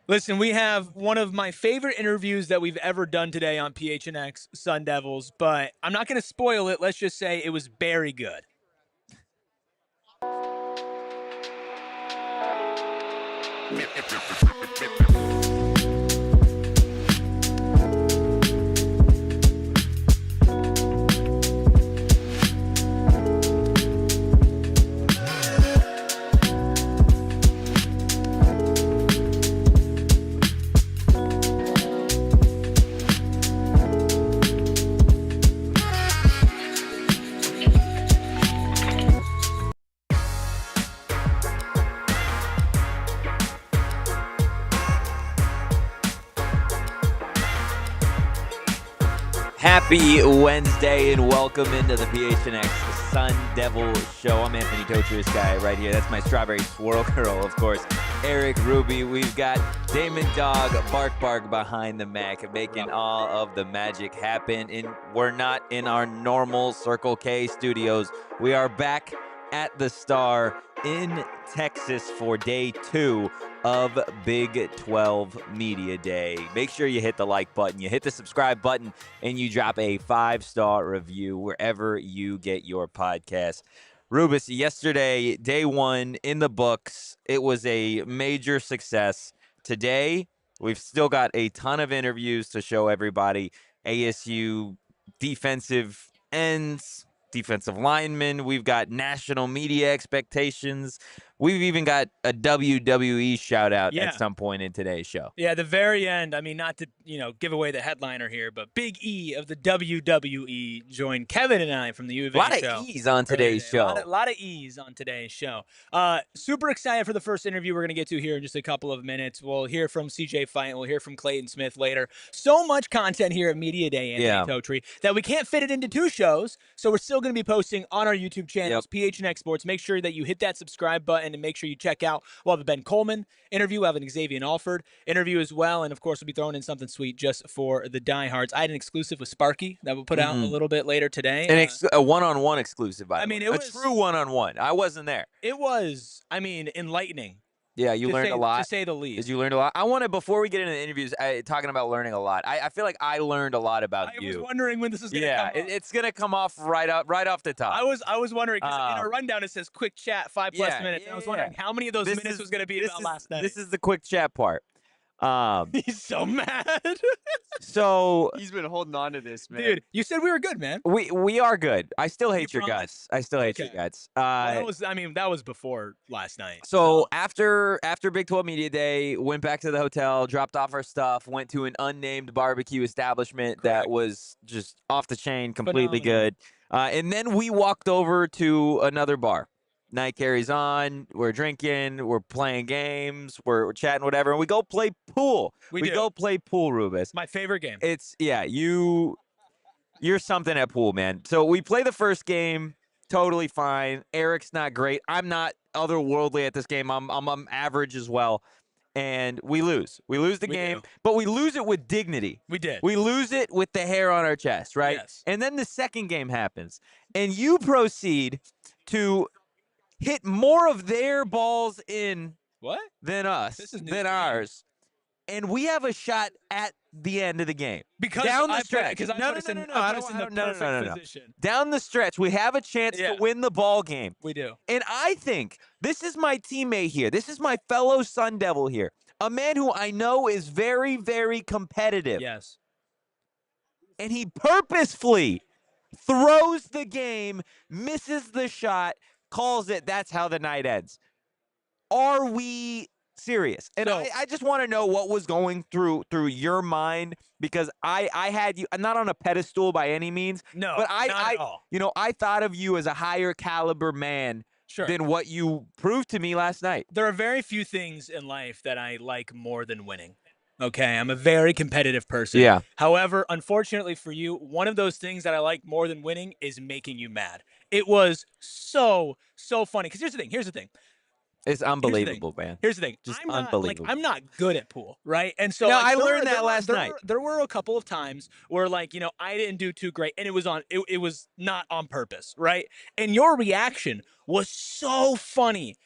Listen, we have one of my favorite interviews that we've ever done today on PHNX Sun Devils, but I'm not going to spoil it. Let's just say it was very good. Happy Wednesday and welcome into the PHNX Sun Devils show. I'm Anthony Totri, this guy right here. That's my strawberry swirl girl, of course. Erik, Ruby. We've got Damon Dog, Bark behind the Mac, making all of the magic happen. And we're not in our normal Circle K studios. We are back at the Star in Texas for day 2 of Big 12 Media Day. Make sure you hit the like button, you hit the subscribe button, and you drop a 5-star review wherever you get your podcast. Rubus, yesterday, day 1 in the books. It was a major success. Today, we've still got a ton of interviews to show everybody. ASU defensive ends, defensive linemen. We've got national media expectations. We've even got a WWE shout out at some point in today's show. Yeah, the very end. I mean, not to give away the headliner here, but Big E of the WWE joined Kevin and I from the U of A show. A lot of E's on today's show. A lot of E's on today's show. Super excited for the first interview we're going to get to here in just a couple of minutes. We'll hear from CJ Fite. We'll hear from Clayton Smith later. So much content here at Media Day, Anthony Totri, that we can't fit it into 2 shows. So we're still going to be posting on our YouTube channels, PHNX Sports. Make sure that you hit that subscribe button and make sure you check out. We'll have a Ben Coleman interview. We'll have an Xavier Alford interview as well. And, of course, we'll be throwing in something sweet just for the diehards. I had an exclusive with Sparky that we'll put out a little bit later today. A one-on-one exclusive, by the way. It was a true one-on-one. I wasn't there. It was, enlightening. Yeah, you learned a lot. To say the least. Did you learn a lot? I want to, before we get into the interviews, talking about learning a lot, I feel like I learned a lot about you. I was wondering when this is going to come off. It's going to come off right off the top. I was wondering, because in our rundown it says quick chat, 5+ minutes. And I was wondering how many of those minutes was going to be about last night. This is the quick chat part. He's so mad. So he's been holding on to this, man. Dude, you said we were good, man. We are good. I still hate your guts. I still hate your guts. Well, that was before last night. So after Big 12 Media Day, went back to the hotel, dropped off our stuff, went to an unnamed barbecue establishment that was just off the chain, completely good. And then we walked over to another bar. Night carries on. We're drinking. We're playing games. We're chatting, whatever. And we go play pool. We go play pool, Rubus. My favorite game. It's you're something at pool, man. So we play the first game, totally fine. Erik's not great. I'm not otherworldly at this game. I'm average as well. And we lose. We lose the game, but we lose it with dignity. We did. We lose it with the hair on our chest, right? Yes. And then the second game happens, and you proceed to hit more of their balls in than us, than ours. And we have a shot at the end of the game. Because down the stretch. No. Down the stretch, we have a chance to win the ball game. We do. And I think this is my teammate here. This is my fellow Sun Devil here. A man who I know is very, very competitive. Yes. And he purposefully throws the game, misses the shot, calls it. That's how the night ends. Are we serious? And I just want to know what was going through your mind, because I had you. I'm not on a pedestal by any means. No, but not at all. I thought of you as a higher caliber man than what you proved to me last night. There are very few things in life that I like more than winning. Okay, I'm a very competitive person. Yeah. However, unfortunately for you, one of those things that I like more than winning is making you mad. It was so funny. Because here's the thing. It's unbelievable, man. Here's the thing. Just unbelievable. I'm not good at pool, right? And so I learned that last night. There were a couple of times where, I didn't do too great, and it was not on purpose, right? And your reaction was so funny.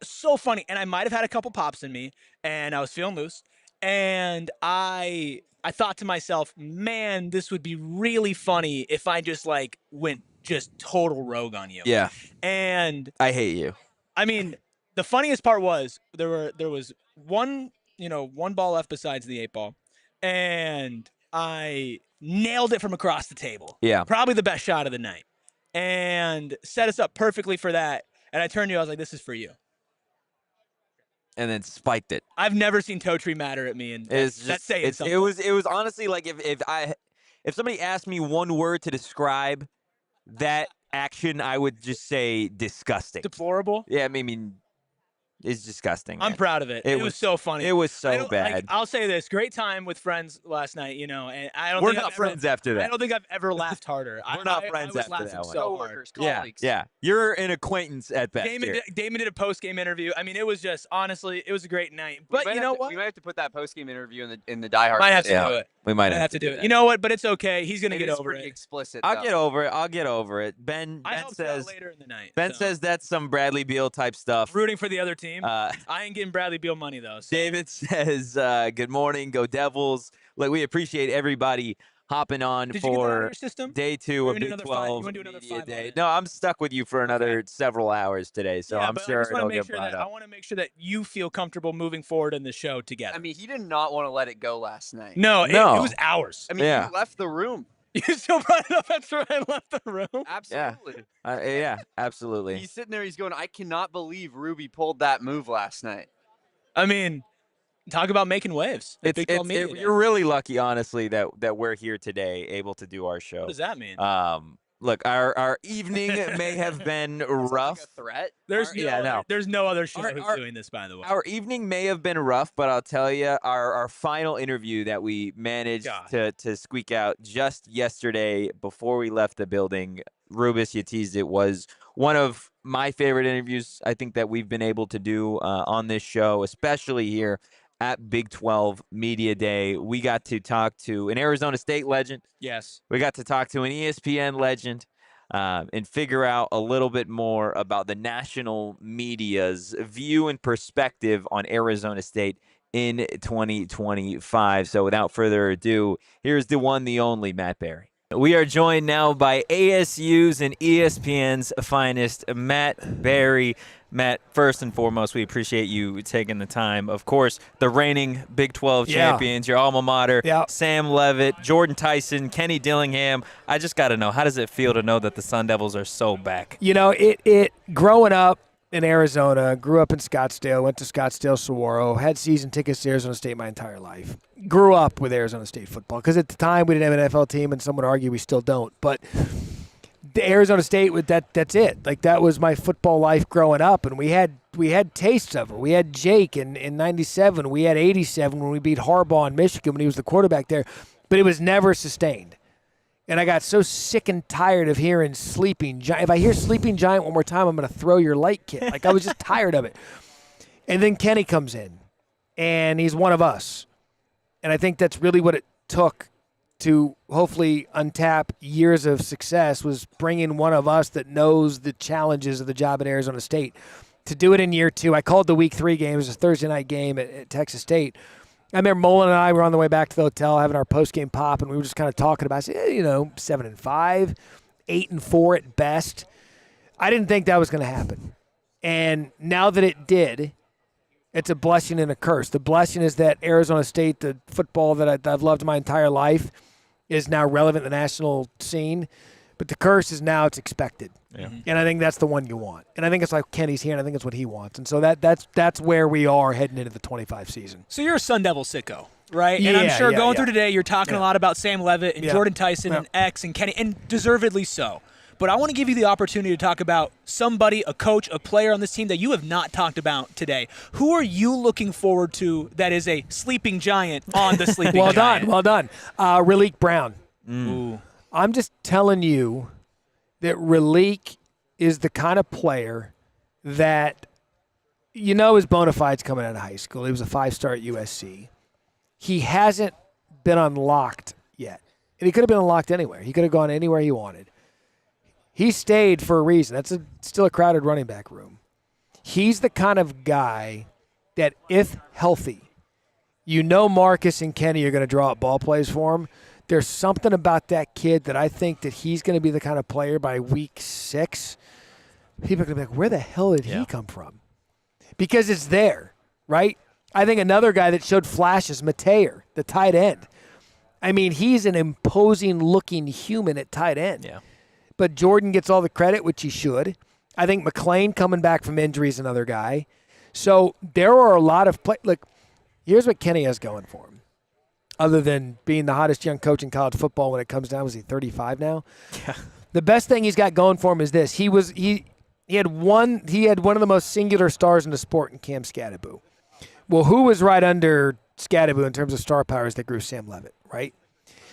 so funny. And I might have had a couple pops in me, and I was feeling loose. And I thought to myself, man, this would be really funny if I just like went just total rogue on you. Yeah. And I hate you. I mean, the funniest part was there was one ball left besides the 8 ball, and I nailed it from across the table. Yeah. Probably the best shot of the night. And set us up perfectly for that. And I turned to you, I was like, this is for you. And then spiked it. I've never seen Totri matter at me, and that's saying something. It was honestly like if somebody asked me one word to describe that action, I would just say disgusting. Deplorable? Yeah, I mean it's disgusting. I'm proud of it. It was so funny. It was so bad. Like, I'll say this: great time with friends last night. And I don't. We're think not friends after that. I don't think I've ever laughed harder. We're not friends I was after that laughing one. so Coworkers, hard. colleagues. Yeah, you're an acquaintance at best. Damon did a post-game interview. I mean, it was just honestly, it was a great night. But you know what? We might have to put that post-game interview in the Die Hard. Might have to do it. We might have to do it. You know what? But it's okay. He's gonna get over it. Explicit. I'll get over it. Ben says later in the night. Ben says that's some Bradley Beal type stuff. Rooting for the other team. I ain't getting Bradley Beal money though. So. David says, "Good morning, go Devils." Like, we appreciate everybody hopping on for day 2 of Big 12 Media Day. No, I'm stuck with you for another several hours today, so I'm sure it'll get brought up. I want to make sure that you feel comfortable moving forward in the show together. I mean, he did not want to let it go last night. No. It was hours. I mean, he left the room. You still brought it up after I left the room? Absolutely. Yeah, absolutely. He's sitting there, he's going, I cannot believe Ruby pulled that move last night. I mean, talk about making waves. You're really lucky, honestly, that we're here today, able to do our show. What does that mean? Look, our evening may have been rough. Like a threat? There's no other show who's doing this, by the way. Our evening may have been rough, but I'll tell you, our final interview that we managed to squeak out just yesterday before we left the building, Rubus, you teased it, was one of my favorite interviews I think that we've been able to do on this show, especially here at Big 12 Media Day. We got to talk to an Arizona State legend. Yes. We got to talk to an ESPN legend and figure out a little bit more about the national media's view and perspective on Arizona State in 2025. So without further ado, here's the one, the only Matt Barrie. We are joined now by ASU's and ESPN's finest, Matt Barrie. Matt, first and foremost, we appreciate you taking the time. Of course, the reigning Big 12 champions, your alma mater, Sam Leavitt, Jordyn Tyson, Kenny Dillingham. I just got to know, how does it feel to know that the Sun Devils are so back? You know, it growing up in Arizona, grew up in Scottsdale, went to Scottsdale, Saguaro, had season tickets to Arizona State my entire life. Grew up with Arizona State football because at the time we didn't have an NFL team, and some would argue we still don't. But the Arizona State, that's it. Like, that was my football life growing up, and we had tastes of it. We had Jake in 97. We had 87 when we beat Harbaugh in Michigan when he was the quarterback there. But it was never sustained. And I got so sick and tired of hearing Sleeping Giant. If I hear Sleeping Giant one more time, I'm going to throw your light kit. Like, I was just tired of it. And then Kenny comes in, and he's one of us. And I think that's really what it took to hopefully untap years of success, was bringing one of us that knows the challenges of the job at Arizona State. To do it in year 2, I called the week 3 game. It was a Thursday night game at Texas State. I remember Mullen and I were on the way back to the hotel having our post-game pop, and we were just kind of talking about, 7-5, 8-4 at best. I didn't think that was going to happen. And now that it did, it's a blessing and a curse. The blessing is that Arizona State, the football that I've loved my entire life, is now relevant in the national scene. But the curse is now it's expected. Yeah. And I think that's the one you want. And I think it's like Kenny's here, and I think it's what he wants. And so that's where we are heading into the 25 season. So you're a Sun Devil sicko, right? And I'm sure going through today, you're talking a lot about Sam Leavitt and Jordyn Tyson and X and Kenny, and deservedly so. But I want to give you the opportunity to talk about somebody, a coach, a player on this team that you have not talked about today. Who are you looking forward to that is a sleeping giant on the sleeping giant? Well done. Raleek Brown. Ooh. I'm just telling you that Raleek is the kind of player that, his bona fides coming out of high school. He was a 5-star at USC. He hasn't been unlocked yet. And he could have been unlocked anywhere. He could have gone anywhere he wanted. He stayed for a reason. That's still a crowded running back room. He's the kind of guy that, if healthy, Marcus and Kenny are going to draw up ball plays for him. There's something about that kid that I think that he's going to be the kind of player by week 6. People are going to be like, where the hell did he come from? Because it's there, right? I think another guy that showed flashes, Mateer, the tight end. I mean, he's an imposing-looking human at tight end. Yeah. But Jordyn gets all the credit, which he should. I think McLean coming back from injury is another guy. So there are a lot of play. Look, here's what Kenny has going for him. Other than being the hottest young coach in college football when it comes down, was he 35 now? Yeah. The best thing he's got going for him is this. He had one of the most singular stars in the sport in Cam Scadaboo. Well, who was right under Scadaboo in terms of star powers that grew? Sam Leavitt, right?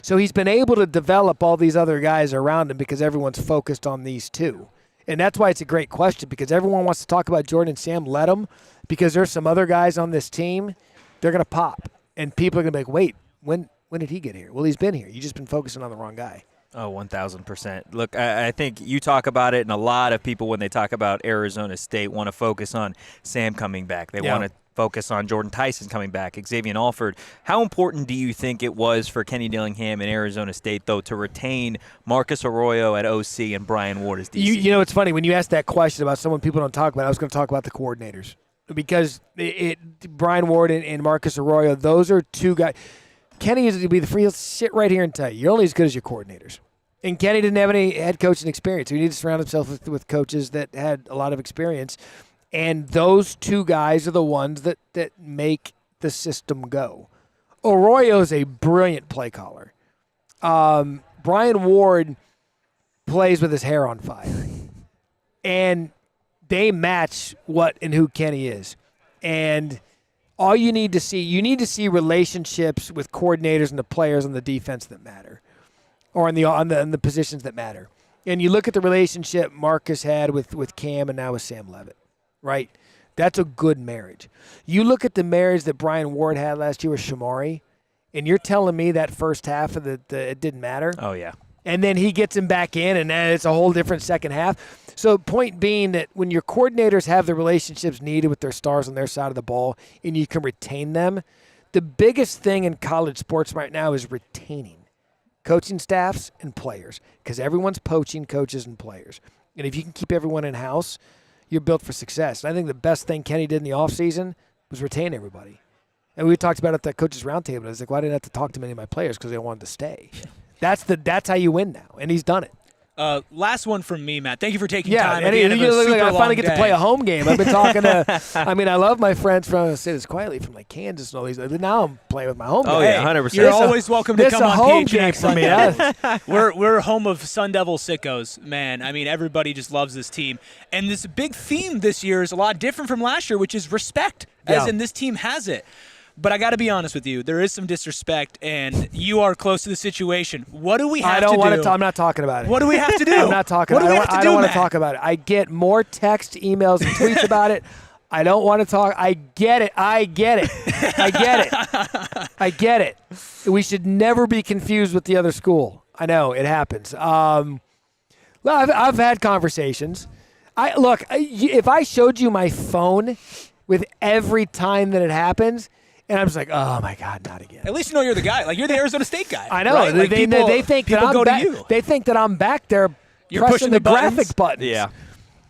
So he's been able to develop all these other guys around him because everyone's focused on these two. And that's why it's a great question, because everyone wants to talk about Jordyn and Sam. Let them, because there's some other guys on this team. They're going to pop. And people are going to be like, wait, when did he get here? Well, he's been here. You've just been focusing on the wrong guy. Oh, 1,000%. Look, I think you talk about it, and a lot of people, when they talk about Arizona State, want to focus on Sam coming back. They want to focus on Jordyn Tyson coming back, Xavier Alford. How important do you think it was for Kenny Dillingham and Arizona State, though, to retain Marcus Arroyo at OC and Brian Ward as DC? You know, it's funny. When you ask that question about someone people don't talk about, I was going to talk about the coordinators. Because Brian Ward and Marcus Arroyo, those are two guys. Kenny is going to be the free. He'll sit right here and tell you, you're only as good as your coordinators. And Kenny didn't have any head coaching experience. So he needed to surround himself with coaches that had a lot of experience. And those two guys are the ones that make the system go. Arroyo is a brilliant play caller. Brian Ward plays with his hair on fire. And they match what and who Kenny is. And all you need to see relationships with coordinators and the players on the defense that matter, or on the positions that matter. And you look at the relationship Marcus had with Cam and now with Sam Leavitt, right? That's a good marriage. You look at the marriage that Brian Ward had last year with Shamari, and you're telling me that first half of it didn't matter? Oh, yeah. And then he gets him back in, and then it's a whole different second half. So point being that when your coordinators have the relationships needed with their stars on their side of the ball and you can retain them, the biggest thing in college sports right now is retaining coaching staffs and players, because everyone's poaching coaches and players. And if you can keep everyone in-house, you're built for success. And I think the best thing Kenny did in the offseason was retain everybody. And we talked about it at that coaches' roundtable. I was like, well, I didn't have to talk to many of my players because they wanted to stay. That's how you win now, and he's done it. Last one from me, Matt. Thank you for taking time. And I finally get to play a home game. I've been talking to. I mean, I love my friends from. I say this quietly, from like Kansas and all these. Now I'm playing with my home game. Oh yeah, 100%. You're always welcome to come on home PHNX game Sun for me. Devils. We're home of Sun Devil sickos, man. I mean, everybody just loves this team, and this big theme this year is a lot different from last year, which is respect. As in, this team has it. But I got to be honest with you. There is some disrespect, and you are close to the situation. What do we have to do? I don't want to. I'm not talking about it. What do we have to do? I'm not talking. What do we have to do, I don't want Matt? to talk about it. I get more text, emails, and tweets about it. I don't want to talk. I get it. I get it. We should never be confused with the other school. I know it happens. Well, I've had conversations. If I showed you my phone with every time that it happens. And I'm just like, oh my God, not again. At least you know you're the guy. Like, you're the Arizona State guy. I know. Right? Like, they think that I'm go back. to you. They think that I'm back there You're pressing pushing the the buttons? graphic buttons. Yeah.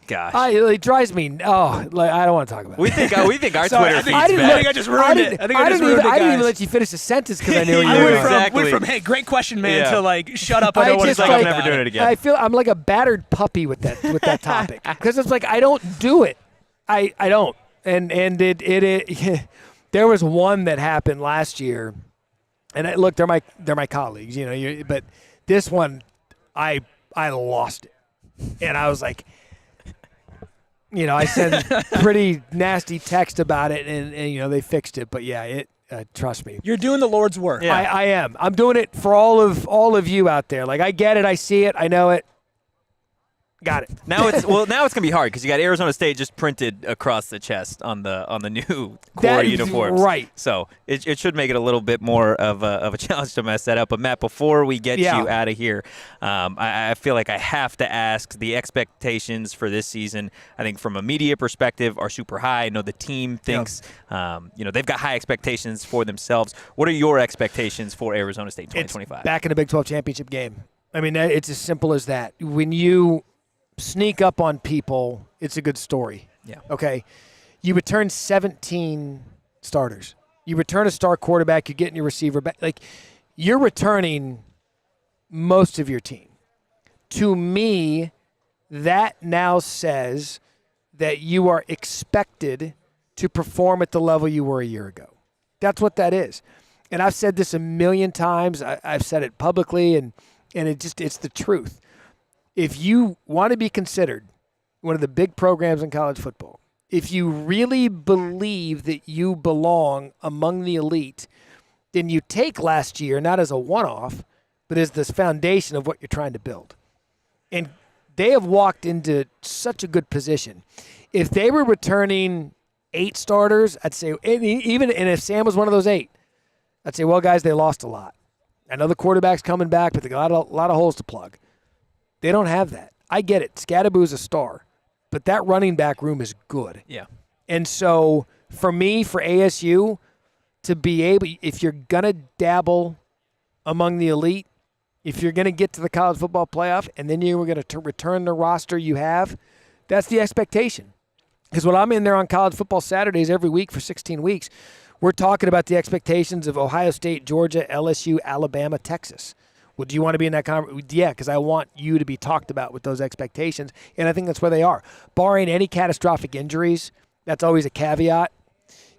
Gosh. It drives me. I don't want to talk about it. We think our Sorry, Twitter I think- feed's I think bad. I just ruined it. I think I just ruined it, I didn't even guys. let you finish a sentence because I knew you I were. Exactly. went from hey, great question, man, Yeah. to like, shut up. I don't want to just, talk like, about I'm never doing it again. I feel I'm like a battered puppy with that topic because it's like I don't do it. I don't. And it there was one that happened last year. And look, they're my colleagues, but this one, I lost it, and I was like, I sent pretty nasty text about it, and they fixed it, but yeah, trust me, You're doing the Lord's work. Yeah. I am. I'm doing it for all of you out there. Like I get it, I see it, I know it. Got it. Now it's gonna be hard because you got Arizona State just printed across the chest on the new core uniforms. Right. So it should make it a little bit more of a challenge to mess that up. But Matt, before we get you out of here, I feel like I have to ask, the expectations for this season, I think from a media perspective, are super high. I know the team thinks they've got high expectations for themselves. What are your expectations for Arizona State 2025? It's back in the Big 12 championship game. I mean, it's as simple as that. When you sneak up on people, it's a good story. Yeah. Okay. You return 17 starters. You return a star quarterback. You're getting your receiver back. Like, you're returning most of your team. To me, that now says that you are expected to perform at the level you were a year ago. That's what that is. And I've said this a million times. I've said it publicly, and it's the truth. If you want to be considered one of the big programs in college football, if you really believe that you belong among the elite, then you take last year not as a one-off, but as this foundation of what you're trying to build. And they have walked into such a good position. If they were returning 8 starters, I'd say, and if Sam was one of those 8, I'd say, well, guys, they lost a lot. I know the quarterback's coming back, but they got a lot of holes to plug. They don't have that. I get it. Scadaboo's a star, but that running back room is good. Yeah. And so for me, for ASU, to be able, if you're going to dabble among the elite, if you're going to get to the college football playoff, and then you were going to return the roster you have, that's the expectation. Because when I'm in there on college football Saturdays every week for 16 weeks, we're talking about the expectations of Ohio State, Georgia, LSU, Alabama, Texas. Well, do you want to be in that conversation? Yeah, because I want you to be talked about with those expectations, and I think that's where they are. Barring any catastrophic injuries, that's always a caveat.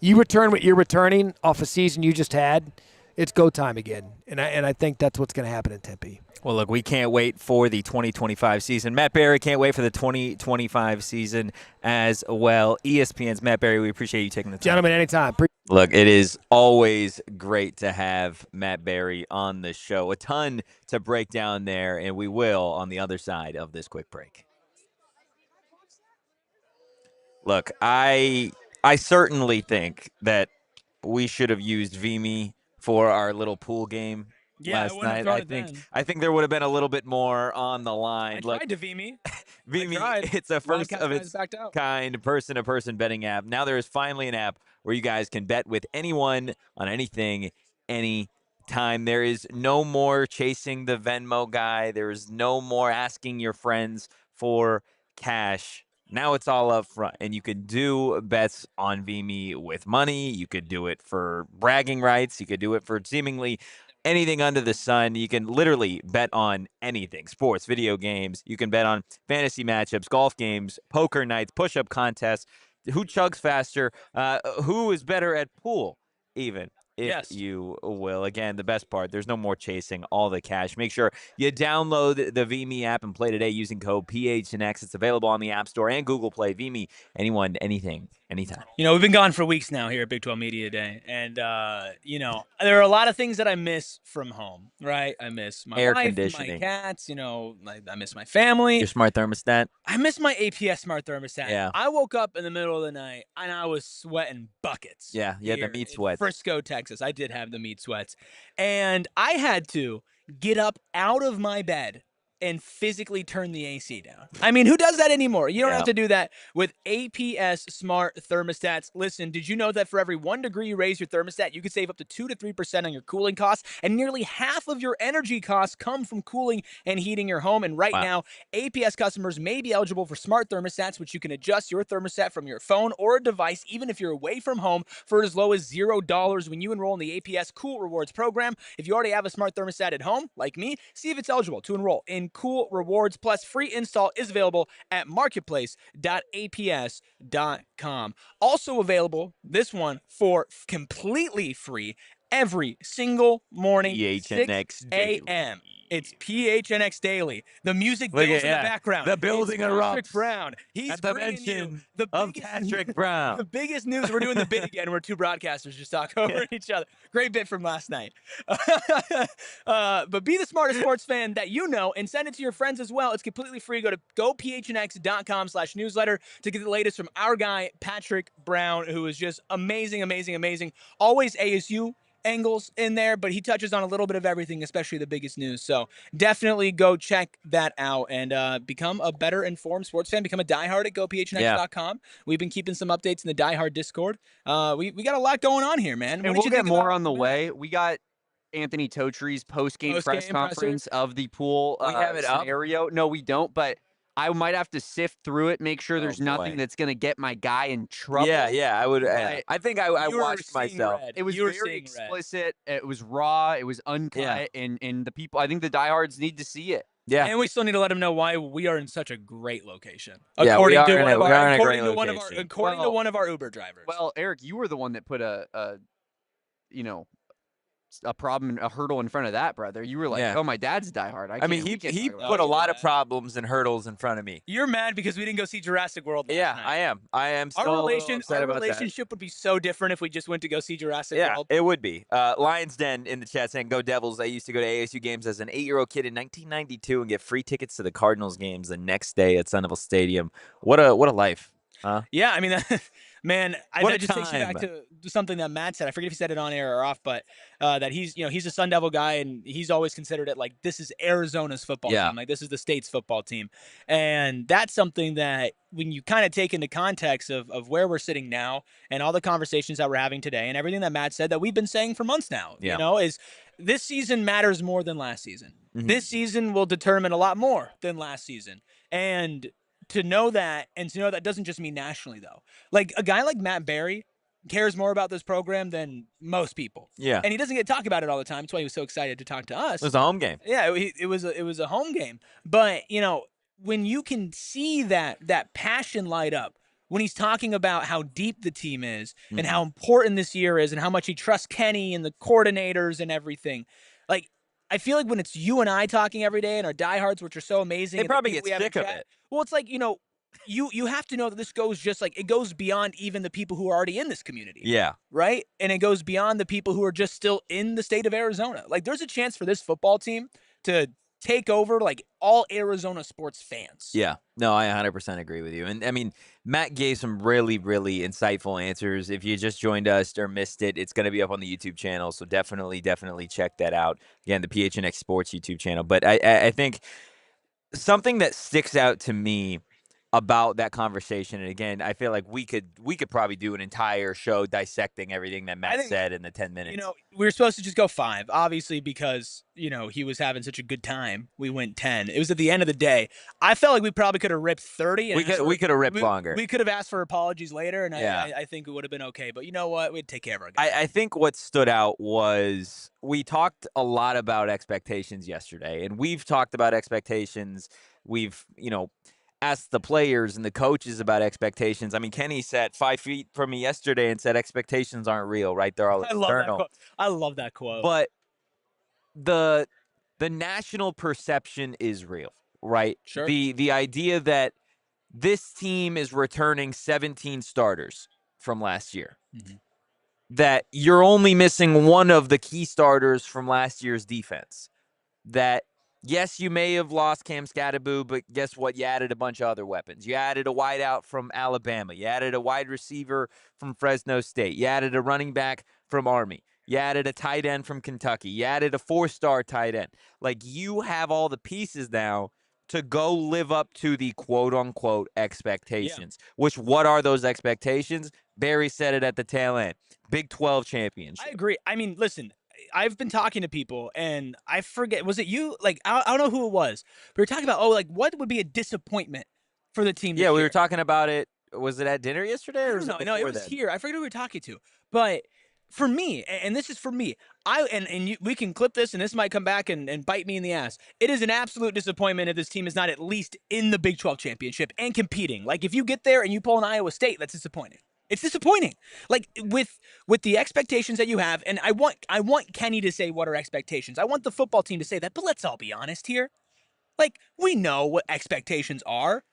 You return what you're returning off a season you just had, it's go time again, and I think that's what's going to happen in Tempe. Well, look, we can't wait for the 2025 season. Matt Barrie can't wait for the 2025 season as well. ESPN's Matt Barrie, we appreciate you taking the time. Gentlemen, anytime. Look, it is always great to have Matt Barrie on the show. A ton to break down there, and we will on the other side of this quick break. Look, I certainly think that we should have used Vimy for our little pool game last night. I think there would have been a little bit more on the line. I tried to Vimy. Vimy, it's a first of its kind person-to-person betting app. Now there is finally an app where you guys can bet with anyone on anything, anytime. There is no more chasing the Venmo guy. There is no more asking your friends for cash. Now it's all up front, and you can do bets on Vimy with money. You could do it for bragging rights. You could do it for seemingly anything under the sun. You can literally bet on anything: sports, video games. You can bet on fantasy matchups, golf games, poker nights, push-up contests, who chugs faster, who is better at pool, even. If you will. Again, the best part, there's no more chasing all the cash. Make sure you download the Vimy app and play today using code PHNX. It's available on the App Store and Google Play. Vimy, anyone, anything, anytime. We've been gone for weeks now here at Big 12 Media Day, and, there are a lot of things that I miss from home, right? I miss my air wife, conditioning, my cats, I miss my family. Your smart thermostat. I miss my APS smart thermostat. Yeah. I woke up in the middle of the night, and I was sweating buckets. Yeah, you had the meat sweats. Frisco, Texas. I did have the meat sweats. And I had to get up out of my bed and physically turn the AC down. I mean, who does that anymore? You don't have to do that with APS smart thermostats. Listen, did you know that for every 1 degree you raise your thermostat, you could save up to 2 to 3% on your cooling costs, and nearly half of your energy costs come from cooling and heating your home. And right now, APS customers may be eligible for smart thermostats, which you can adjust your thermostat from your phone or a device, even if you're away from home, for as low as $0 when you enroll in the APS Cool Rewards program. If you already have a smart thermostat at home, like me, see if it's eligible to enroll in Cool Rewards. Plus, free install is available at marketplace.aps.com. Also available, this one for completely free, every single morning, PHNX 6 a.m. It's PHNX Daily. The music Look builds at- in the yeah. background. The building It's Patrick erupts Brown. He's at the bringing you mention the of biggest, Patrick Brown. the biggest news. We're doing the bit again where two broadcasters just talk over each other. Great bit from last night. But be the smartest sports fan that you know and send it to your friends as well. It's completely free. Go to gophnx.com/newsletter to get the latest from our guy, Patrick Brown, who is just amazing, amazing, amazing. Always ASU angles in there, but he touches on a little bit of everything, especially the biggest news. So definitely go check that out and become a better informed sports fan. Become a diehard at gophnx.com. We've been keeping some updates in the diehard Discord. We got a lot going on here, man. And we'll get more on the way. We got Anthony Totri's post-game press conference of the pool We have it up? scenario. No, we don't, but I might have to sift through it, make sure there's nothing that's going to get my guy in trouble. Yeah, I would. Right. I think I watched myself. It was very explicit. It was raw. It was uncut. And the people, I think the diehards need to see it. Yeah. And we still need to let them know why we are in such a great location. Yeah, according we are in a great location. According to one of our Uber drivers. Well, Erik, you were the one that put a problem, a hurdle in front of that, brother. You were like, "Oh, my dad's diehard." I mean, he put a lot of problems and hurdles in front of me. You're mad because we didn't go see Jurassic World last night. I am. I am so our upset about relationship would be so different if we just went to go see Jurassic World. Yeah, it would be. Lions Den in the chat saying, "Go Devils." I used to go to ASU games as an 8-year-old kid in 1992 and get free tickets to the Cardinals games the next day at Sun Devil Stadium. What a life. Huh? Yeah, I mean, man, What that a just takes you time. back to something that Matt said. I forget if he said it on air or off, but that he's a Sun Devil guy, and he's always considered it like this is Arizona's football team, like this is the state's football team, and that's something that when you kind of take into context of where we're sitting now and all the conversations that we're having today and everything that Matt said that we've been saying for months now, you know, is this season matters more than last season. Mm-hmm. This season will determine a lot more than last season, and to know that, and to know that doesn't just mean nationally, though. Like, a guy like Matt Barrie cares more about this program than most people. Yeah. And he doesn't get to talk about it all the time. That's why he was so excited to talk to us. It was a home game. Yeah, it was a home game. But, you know, when you can see that passion light up, when he's talking about how deep the team is and how important this year is and how much he trusts Kenny and the coordinators and everything, like, I feel like when it's you and I talking every day and our diehards, which are so amazing. They probably get sick of it. Well, it's like, you know, you have to know that this goes just like, it goes beyond even the people who are already in this community. Yeah. Right? And it goes beyond the people who are just still in the state of Arizona. Like, there's a chance for this football team to take over, like, all Arizona sports fans. Yeah. No, I 100% agree with you. And, I mean, Matt gave some really, really insightful answers. If you just joined us or missed it, it's going to be up on the YouTube channel, so definitely check that out. Again, the PHNX Sports YouTube channel. But I think something that sticks out to me about that conversation, and again, I feel like we could probably do an entire show dissecting everything that Matt said in the 10 minutes. You know, we were supposed to just go 5, obviously, because, you know, he was having such a good time. We went 10. It was at the end of the day. I felt like we probably could have ripped 30. And we could have ripped longer. We could have asked for apologies later, and I think it would have been okay. But you know what? We'd take care of our guys. I think what stood out was we talked a lot about expectations yesterday, and we've talked about expectations. We've, you know, asked the players and the coaches about expectations. I mean, Kenny sat 5 feet from me yesterday and said expectations aren't real, right? They're all external. I love that quote. But the national perception is real, right? Sure. The idea that this team is returning 17 starters from last year. Mm-hmm. That you're only missing one of the key starters from last year's defense. That yes, you may have lost Cam Scattaboo, but guess what? You added a bunch of other weapons. You added a wideout from Alabama. You added a wide receiver from Fresno State. You added a running back from Army. You added a tight end from Kentucky. You added a 4-star tight end. Like, you have all the pieces now to go live up to the quote-unquote expectations. Yeah. Which, what are those expectations? Barrie said it at the tail end. Big 12 championship. I agree. I mean, listen, I've been talking to people, and I forget, was it you? Like, I don't know who it was. We were talking about, like, what would be a disappointment for the team this year? We were talking about it. Was it at dinner yesterday? Or No, it was here. I forget who we were talking to. But for me, and this is for me, we can clip this, and this might come back and bite me in the ass. It is an absolute disappointment if this team is not at least in the Big 12 championship and competing. Like, if you get there and you pull an Iowa State, that's disappointing. It's disappointing. Like with the expectations that you have, and I want Kenny to say what are expectations. I want the football team to say that, but let's all be honest here. Like, we know what expectations are.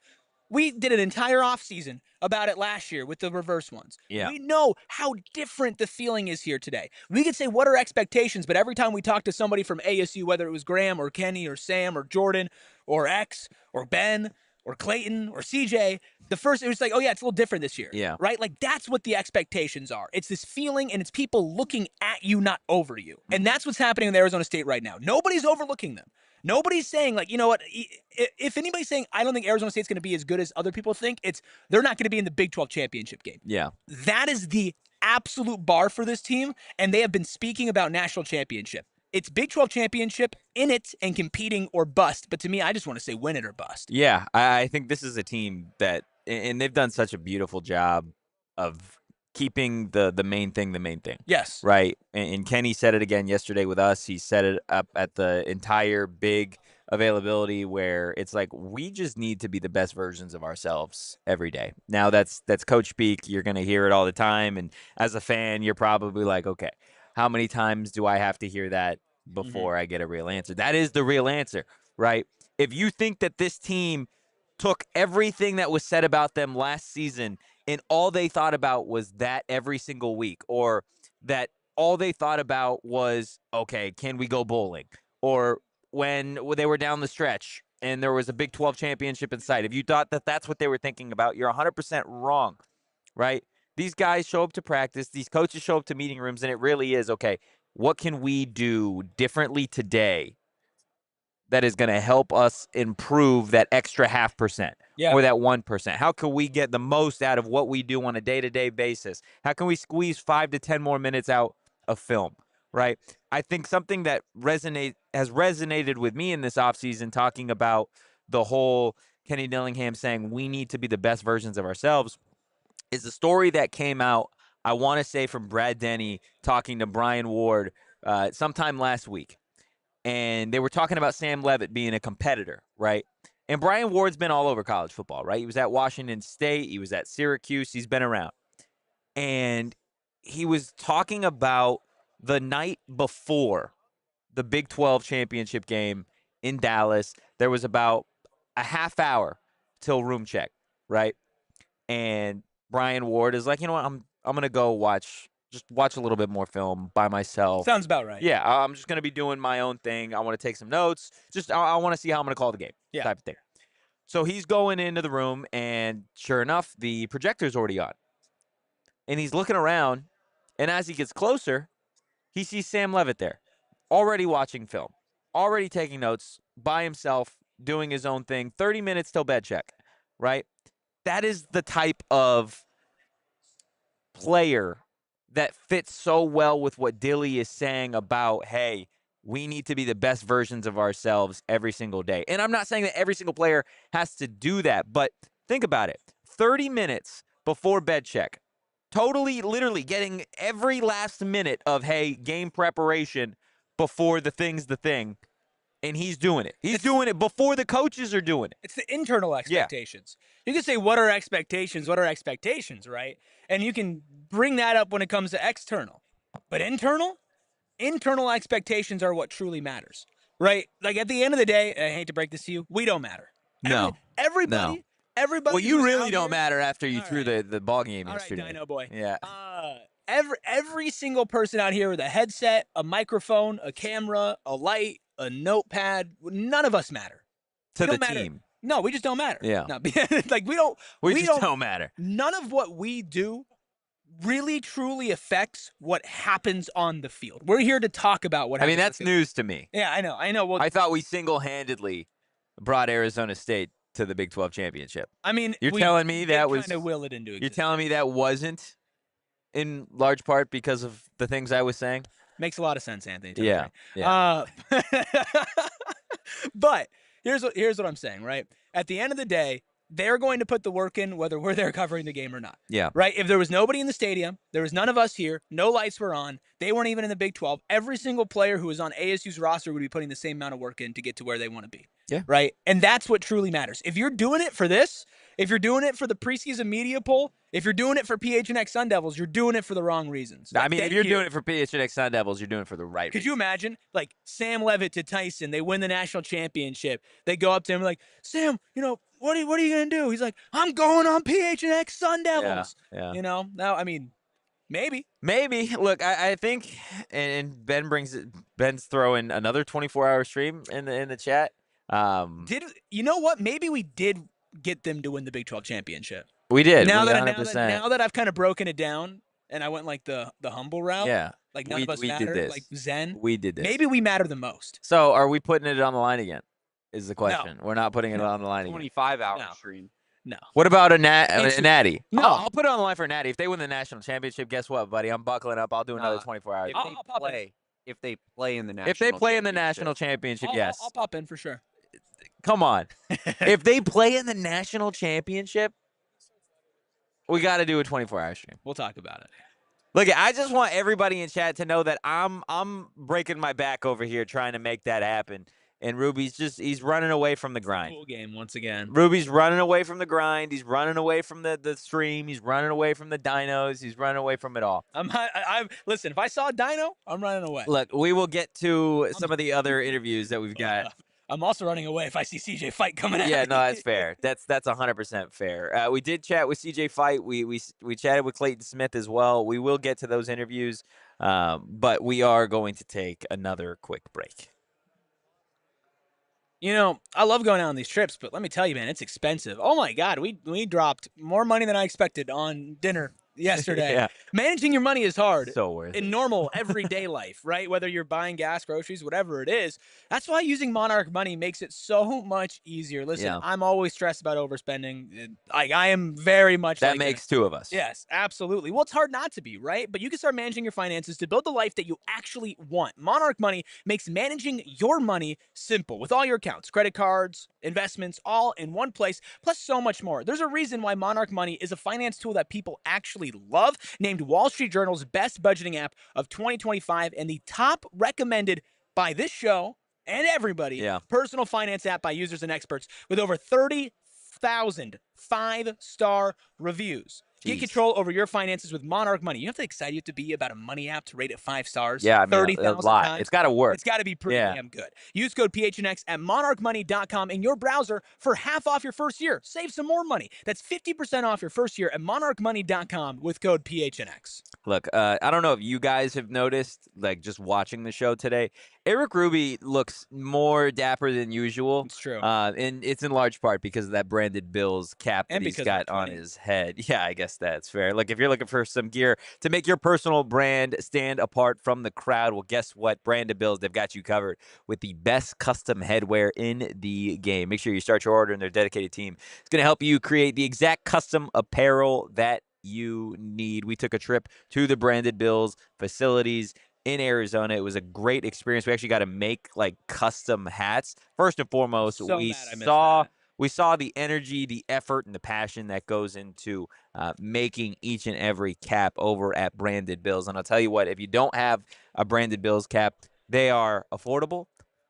We did an entire offseason about it last year with the reverse ones. Yeah. We know how different the feeling is here today. We could say, what are expectations? But every time we talk to somebody from ASU, whether it was Graham or Kenny or Sam or Jordyn or X or Ben or Clayton or CJ, it was like, oh yeah, it's a little different this year. Yeah. Right? Like, that's what the expectations are. It's this feeling, and it's people looking at you, not over you. And that's what's happening with Arizona State right now. Nobody's overlooking them. Nobody's saying, like, you know what, if anybody's saying, I don't think Arizona State's going to be as good as other people think, they're not going to be in the Big 12 championship game. Yeah. That is the absolute bar for this team, and they have been speaking about national championship. It's Big 12 championship, in it and competing or bust. But to me, I just want to say win it or bust. Yeah, I think this is a team that, and they've done such a beautiful job of keeping the main thing the main thing. Yes. Right? And Kenny said it again yesterday with us. He set it up at the entire big availability where it's like we just need to be the best versions of ourselves every day. Now that's coach speak. You're going to hear it all the time. And as a fan, you're probably like, okay, how many times do I have to hear that before I get a real answer? That is the real answer, right? If you think that this team took everything that was said about them last season and all they thought about was that every single week, or that all they thought about was, okay, can we go bowling? Or when they were down the stretch and there was a Big 12 championship in sight, if you thought that that's what they were thinking about, you're 100% wrong, right? These guys show up to practice, these coaches show up to meeting rooms, and it really is, okay, what can we do differently today that is going to help us improve that extra 0.5% or that 1%? How can we get the most out of what we do on a day-to-day basis? How can we squeeze 5 to 10 more minutes out of film, right? I think something that has resonated with me in this offseason, talking about the whole Kenny Dillingham saying we need to be the best versions of ourselves, is the story that came out, I want to say, from Brad Denny talking to Brian Ward sometime last week. And they were talking about Sam Leavitt being a competitor, right? And Brian Ward's been all over college football, right? He was at Washington State. He was at Syracuse. He's been around. And he was talking about the night before the Big 12 championship game in Dallas. There was about a half hour till room check, right? And Brian Ward is like, you know what, I'm going to go watch a little bit more film by myself. Sounds about right. Yeah, I'm just going to be doing my own thing. I want to take some notes. I want to see how I'm going to call the game, type of thing. So he's going into the room, and sure enough, the projector's already on. And he's looking around, and as he gets closer, he sees Sam Leavitt there, already watching film, already taking notes by himself, doing his own thing, 30 minutes till bed check, right? That is the type of player that fits so well with what Dilly is saying about, hey, we need to be the best versions of ourselves every single day. And I'm not saying that every single player has to do that, but think about it. 30 minutes before bed check, totally, literally getting every last minute of, hey, game preparation before the thing's the thing. And he's doing it. He's doing it before the coaches are doing it. It's the internal expectations. You can say, what are expectations? What are expectations, right? And you can bring that up when it comes to external. But internal expectations are what truly matters, right? Like, at the end of the day, I hate to break this to you, we don't matter. Everybody. Well, you really don't matter after you threw the ball game yesterday. All right, Dino boy. Yeah. Every single person out here with a headset, a microphone, a camera, a light, a notepad, none of us matter. To the team. No, we just don't matter. Yeah. No, like we don't matter. None of what we do really truly affects what happens on the field. We're here to talk about what happens. I mean, that's news to me. Yeah, I know. Well, I thought we single-handedly brought Arizona State to the Big 12 championship. I mean, you're telling me that was kind of will it into existence. You're telling me that wasn't in large part because of the things I was saying? Makes a lot of sense, Anthony. Yeah. But here's what I'm saying, right? At the end of the day, they're going to put the work in whether we're there covering the game or not. Yeah. Right? If there was nobody in the stadium, there was none of us here, no lights were on, they weren't even in the Big 12, every single player who was on ASU's roster would be putting the same amount of work in to get to where they want to be. Yeah. Right? And that's what truly matters. If you're doing it for this, If you're doing it for the preseason media poll, if you're doing it for PHNX Sun Devils, you're doing it for the wrong reasons. I mean, if you're doing it it for PHNX Sun Devils, you're doing it for the right Could you imagine, like, Sam Leavitt to Tyson, they win the national championship. They go up to him like, Sam, what are you going to do? He's like, I'm going on PHNX Sun Devils. Yeah. Now, I mean, maybe. Look, I think, and Ben's throwing another 24-hour stream in the chat. You know what? Maybe we did get them to win the Big 12 championship. We did. Now 100%. that I've kind of broken it down and I went like the humble route. Yeah. Like none of us matter. Did this. Like Zen. We did this. Maybe we matter the most. So are we putting it on the line again? Is the question. No. We're not putting it on the line again. 25-hour stream. No. What about a natty? No. I'll put it on the line for a natty. If they win the national championship, guess what, buddy? I'm buckling up. I'll do another 24 hours. If they play in the national If they play in the national championship, yes. I'll pop in for sure. Come on. If they play in the national championship, we got to do a 24-hour stream. We'll talk about it. Look, I just want everybody in chat to know that I'm breaking my back over here trying to make that happen. And Ruby's he's running away from the grind. Cool game once again. Ruby's running away from the grind. He's running away from the stream. He's running away from the dinos. He's running away from it all. Listen, if I saw a dino, I'm running away. Look, we will get to some of the other interviews that we've got. I'm also running away if I see CJ Fite coming at Yeah, me. no, that's fair. That's 100% fair. We did chat with CJ Fite. We chatted with Clayton Smith as well. We will get to those interviews, but we are going to take another quick break. I love going out on these trips, but let me tell you, man, it's expensive. Oh my God, we dropped more money than I expected on dinner yesterday. Yeah. Managing your money is hard. So worth it. In normal everyday life, right? Whether you're buying gas, groceries, whatever it is. That's why using Monarch Money makes it so much easier. Listen, I'm always stressed about overspending. I am very much that makes two of us. Yes, absolutely. Well, it's hard not to be, right? But you can start managing your finances to build the life that you actually want. Monarch Money makes managing your money simple with all your accounts, credit cards, investments, all in one place, plus so much more. There's a reason why Monarch Money is a finance tool that people actually love, named Wall Street Journal's best budgeting app of 2025 and the top recommended by this show and everybody personal finance app by users and experts with over 30,000 5-star reviews. Get control over your finances with Monarch Money. You know how excited you have to be about a money app to rate it 5 stars? Yeah, I mean, 30,000 a lot. times. It's got to work. It's got to be pretty damn good. Use code PHNX at monarchmoney.com in your browser for half off your first year. Save some more money. That's 50% off your first year at monarchmoney.com with code PHNX. Look, I don't know if you guys have noticed, like just watching the show today, Erik Ruby looks more dapper than usual. It's true. And it's in large part because of that branded Bills cap that he's got on his head. Yeah, I guess that's fair. Look, if you're looking for some gear to make your personal brand stand apart from the crowd, well, guess what? Branded Bills, they've got you covered with the best custom headwear in the game. Make sure you start your order in their dedicated team. It's going to help you create the exact custom apparel that you need. We took a trip to the Branded Bills facilities in Arizona. It was a great experience. We actually got to make like custom hats. First and foremost, we saw the energy, the effort, and the passion that goes into making each and every cap over at Branded Bills. And I'll tell you what, if you don't have a Branded Bills cap, they are affordable,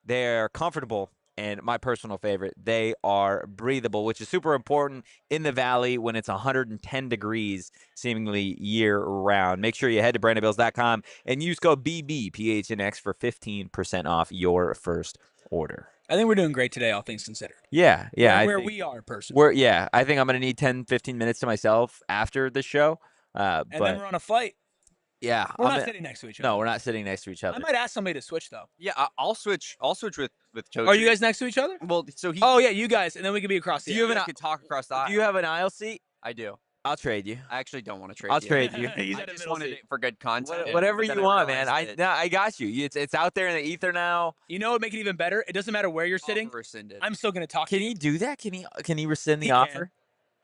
they're comfortable, and my personal favorite, they are breathable, which is super important in the Valley when it's 110 degrees seemingly year-round. Make sure you head to brandedbills.com and use code BBPHNX for 15% off your first order. I think we're doing great today, all things considered. Yeah. Where we are, personally. I think I'm going to need 10, 15 minutes to myself after the show. And then we're on a flight. Yeah. We're not sitting next to each other. No, we're not sitting next to each other. I might ask somebody to switch, though. Yeah, I'll switch with Totri. Are you guys next to each other? Well, so he... Oh, yeah, you guys, and then we can be across the aisle. I could talk across the aisle. Do you have an aisle seat? I do. I'll trade you. I actually don't want to trade I'll trade you. He's I at a just middle wanted seat. it for good content. Whatever you want, man. I I got you. It's out there in the ether now. You know what would make it even better? It doesn't matter where you're sitting. rescinded. I'm still going to talk Can to you. he do that? Can he rescind the He offer?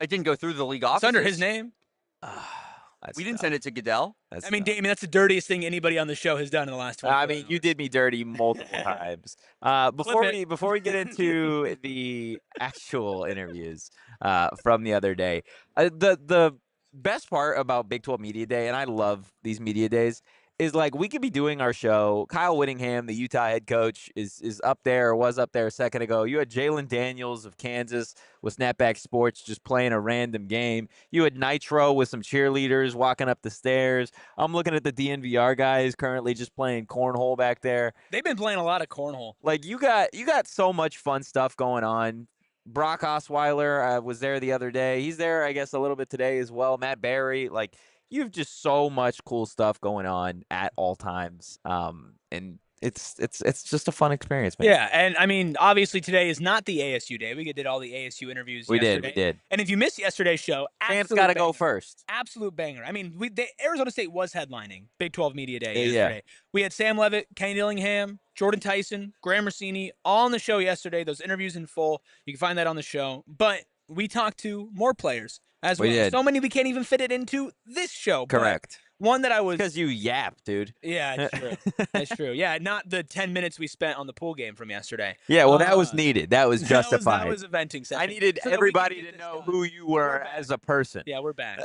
I didn't go through the league office. It's under his name. That's We didn't tough. send it to Goodell. That's I mean, tough. Damien, that's the dirtiest thing anybody on the show has done in the last 24 I mean, you did me dirty multiple times. Before we get into the actual interviews from the other day, the best part about Big 12 Media Day, and I love these media days, is like we could be doing our show. Kyle Whittingham, the Utah head coach, is up there or was up there a second ago. You had Jalen Daniels of Kansas with Snapback Sports just playing a random game. You had Nitro with some cheerleaders walking up the stairs. I'm looking at the DNVR guys currently just playing cornhole back there. They've been playing a lot of cornhole. Like you got so much fun stuff going on. Brock Osweiler was there the other day. He's there, I guess, a little bit today as well. Matt Barrie, like you have just so much cool stuff going on at all times, and it's just a fun experience, man. Yeah, and I mean, obviously today is not the ASU day. We did all the ASU interviews yesterday. We did. And if you missed yesterday's show, Sam's got to go first. Absolute banger. I mean, Arizona State was headlining Big 12 Media Day yesterday. We had Sam Leavitt, Kenny Dillingham, Jordyn Tyson, Graham Rossini, all on the show yesterday. Those interviews in full. You can find that on the show. But we talked to more players as well. Did. So many we can't even fit it into this show. Correct. One that I was because you yap, dude. Yeah, it's true. That's true. Yeah, not the 10 minutes we spent on the pool game from yesterday. Yeah, well, that was needed. That was justified. That was a venting session. I needed everybody to know who you were as a person. Yeah, we're back.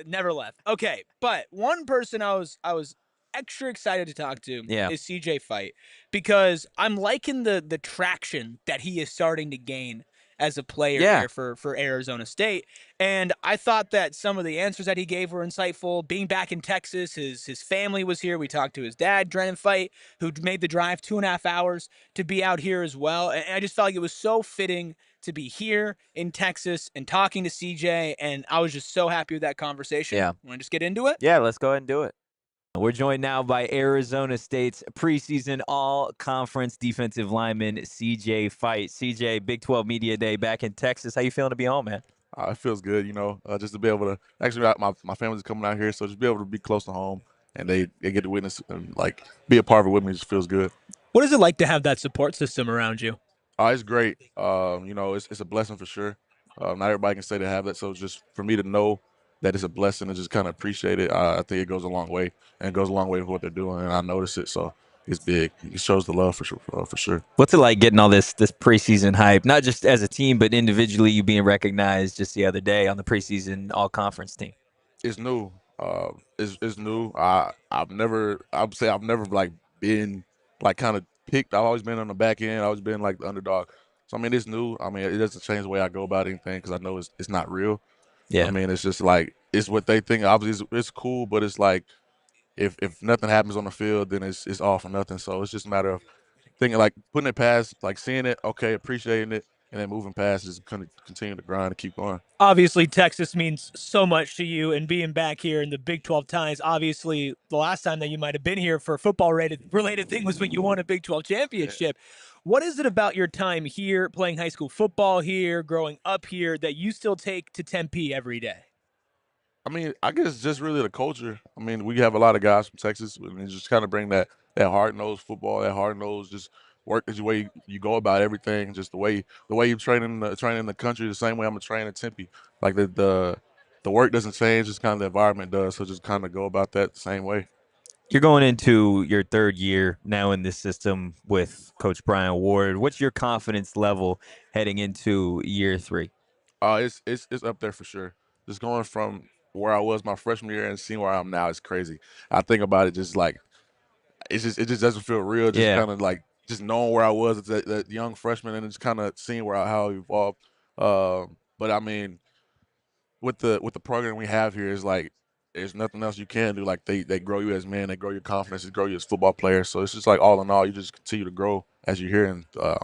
Never left. Okay, but one person I was extra excited to talk to is CJ Fite, because I'm liking the traction that he is starting to gain as a player here for Arizona State. And I thought that some of the answers that he gave were insightful. Being back in Texas, his family was here. We talked to his dad, Drennan Fite, who made the drive 2.5 hours to be out here as well. And I just felt like it was so fitting to be here in Texas and talking to CJ. And I was just so happy with that conversation. Yeah. Want to just get into it? Yeah, let's go ahead and do it. We're joined now by Arizona State's preseason all-conference defensive lineman, CJ Fite. CJ, Big 12 Media Day back in Texas. How you feeling to be home, man? It feels good, just to be able to – actually, my family's coming out here, so just be able to be close to home, and they get to witness and, be a part of it with me just feels good. What is it like to have that support system around you? It's great. It's a blessing for sure. Not everybody can say they have that, so just for me to know that it's a blessing and just kind of appreciate it, I think it goes a long way, and it goes a long way with what they're doing, and I notice it, so it's big. It shows the love for sure. What's it like getting all this preseason hype, not just as a team, but individually, you being recognized just the other day on the preseason all-conference team? It's new. It's new. I've never been kind of picked. I've always been on the back end. I've always been the underdog. So I mean, it's new. I mean, it doesn't change the way I go about anything because I know it's not real. Yeah. I mean, it's just it's what they think. Obviously, it's cool, but it's if nothing happens on the field, then it's all for nothing. So it's just a matter of thinking, putting it past, seeing it, okay, appreciating it, and then moving past, just continue to grind and keep going. Obviously, Texas means so much to you, and being back here in the Big 12 times, obviously, the last time that you might have been here for a football-related thing was when you won a Big 12 championship. Yeah. What is it about your time here, playing high school football here, growing up here, that you still take to Tempe every day? I mean, I guess it's just really the culture. I mean, we have a lot of guys from Texas, and just kind of bring that hard-nosed football, that hard-nosed just work is the way you go about everything, just the way you train in the country, the same way I'm training in Tempe. The work doesn't change, just kind of the environment does. So just kind of go about that the same way. You're going into your third year now in this system with Coach Brian Ward. What's your confidence level heading into year 3? It's up there for sure. Just going from where I was my freshman year and seeing where I am now is crazy. I think about it just it just doesn't feel real. Just kind of just knowing where I was as that young freshman and just kind of seeing how I evolved. But I mean, with the program we have here is there's nothing else you can do. They grow you as men, they grow your confidence, they grow you as football players. So it's just all in all, you just continue to grow as you're here. And I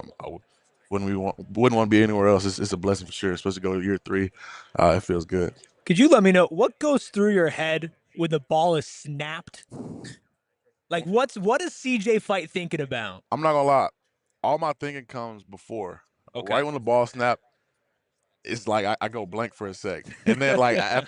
wouldn't want to be anywhere else. It's a blessing for sure, especially go to year 3. It feels good. Could you let me know what goes through your head when the ball is snapped? What is CJ Fite thinking about? I'm not gonna lie, all my thinking comes before. Okay. Right when the ball snapped, it's I go blank for a sec, and then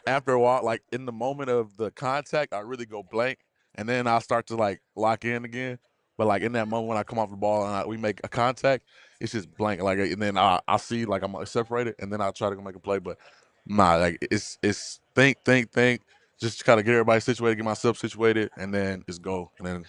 after a while, in the moment of the contact, I really go blank, and then I start to lock in again. But in that moment when I come off the ball and we make a contact, it's just blank. And then I see I'm separated, and then I try to go make a play. But nah, it's think. Just kind of get everybody situated, get myself situated, and then just go. And then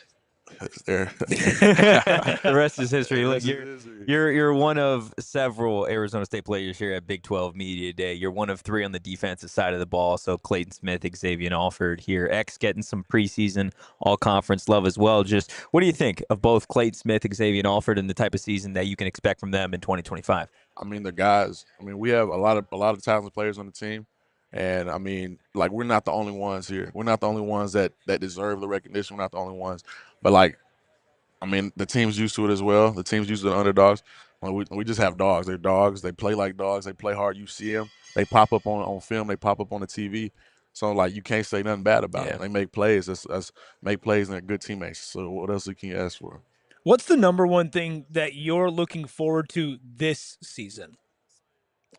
It's there. The rest is history. Look, history. you're one of several Arizona State players here at Big 12 Media Day. You're one of 3 on the defensive side of the ball. So Clayton Smith, Xavier Alford here. X getting some preseason all-conference love as well. Just what do you think of both Clayton Smith, Xavier Alford, and the type of season that you can expect from them in 2025? I mean, the guys. I mean, we have a lot of talented players on the team, and I mean, like we're not the only ones here. We're not the only ones that deserve the recognition. We're not the only ones, but like, I mean, the team's used to it as well. The team's used to the underdogs. We just have dogs. They're dogs. They play like dogs. They play hard. You see them. They pop up on film. They pop up on the TV. So like, you can't say nothing bad about it. They make plays. That's make plays, and they're good teammates. So what else can you ask for? What's the number one thing that you're looking forward to this season?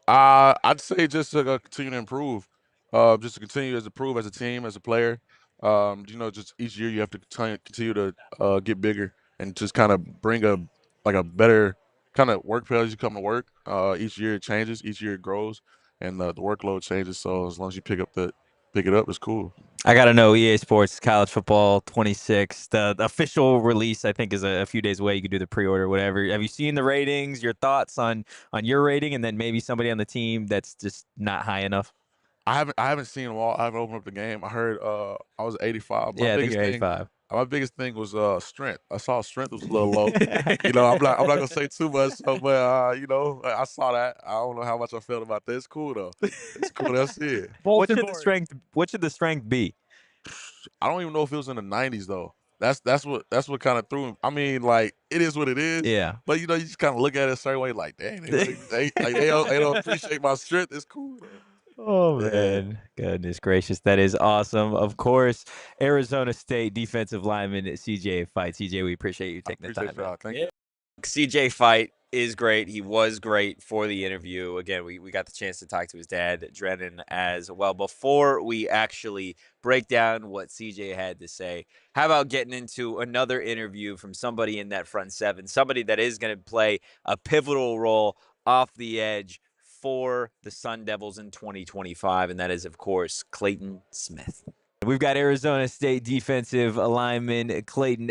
I'd say just to continue to improve, just to continue to improve as a team, as a player. Just each year you have to continue to get bigger and just kind of bring a better kind of work as you come to work. Each year it changes, each year it grows, and the workload changes. So as long as you pick it up, it's cool. I got to know EA Sports College Football 26. The official release, I think, is a few days away. You can do the pre-order, whatever. Have you seen the ratings, your thoughts on your rating, and then maybe somebody on the team that's just not high enough? I haven't seen them all. I haven't opened up the game. I heard I was 85. I think you're 85. My biggest thing was strength. I saw strength was a little low. I'm not gonna say too much, but I saw that. I don't know how much I felt about that. It's cool though. It's cool. That's it. What should the strength be? I don't even know if it was in the 90s though. That's what kind of threw him. I mean, like, it is what it is. Yeah. But you just kind of look at it a certain way, like, dang, they don't appreciate my strength. It's cool though. Oh, man. Goodness gracious. That is awesome. Of course, Arizona State defensive lineman CJ Fite. CJ, we appreciate you taking the time. Thank you. CJ Fite is great. He was great for the interview. Again, we got the chance to talk to his dad, Drennan, as well. Before we actually break down what CJ had to say, how about getting into another interview from somebody in that front seven, somebody that is going to play a pivotal role off the edge for the Sun Devils in 2025, and that is, of course, Clayton Smith. We've got Arizona State defensive lineman Clayton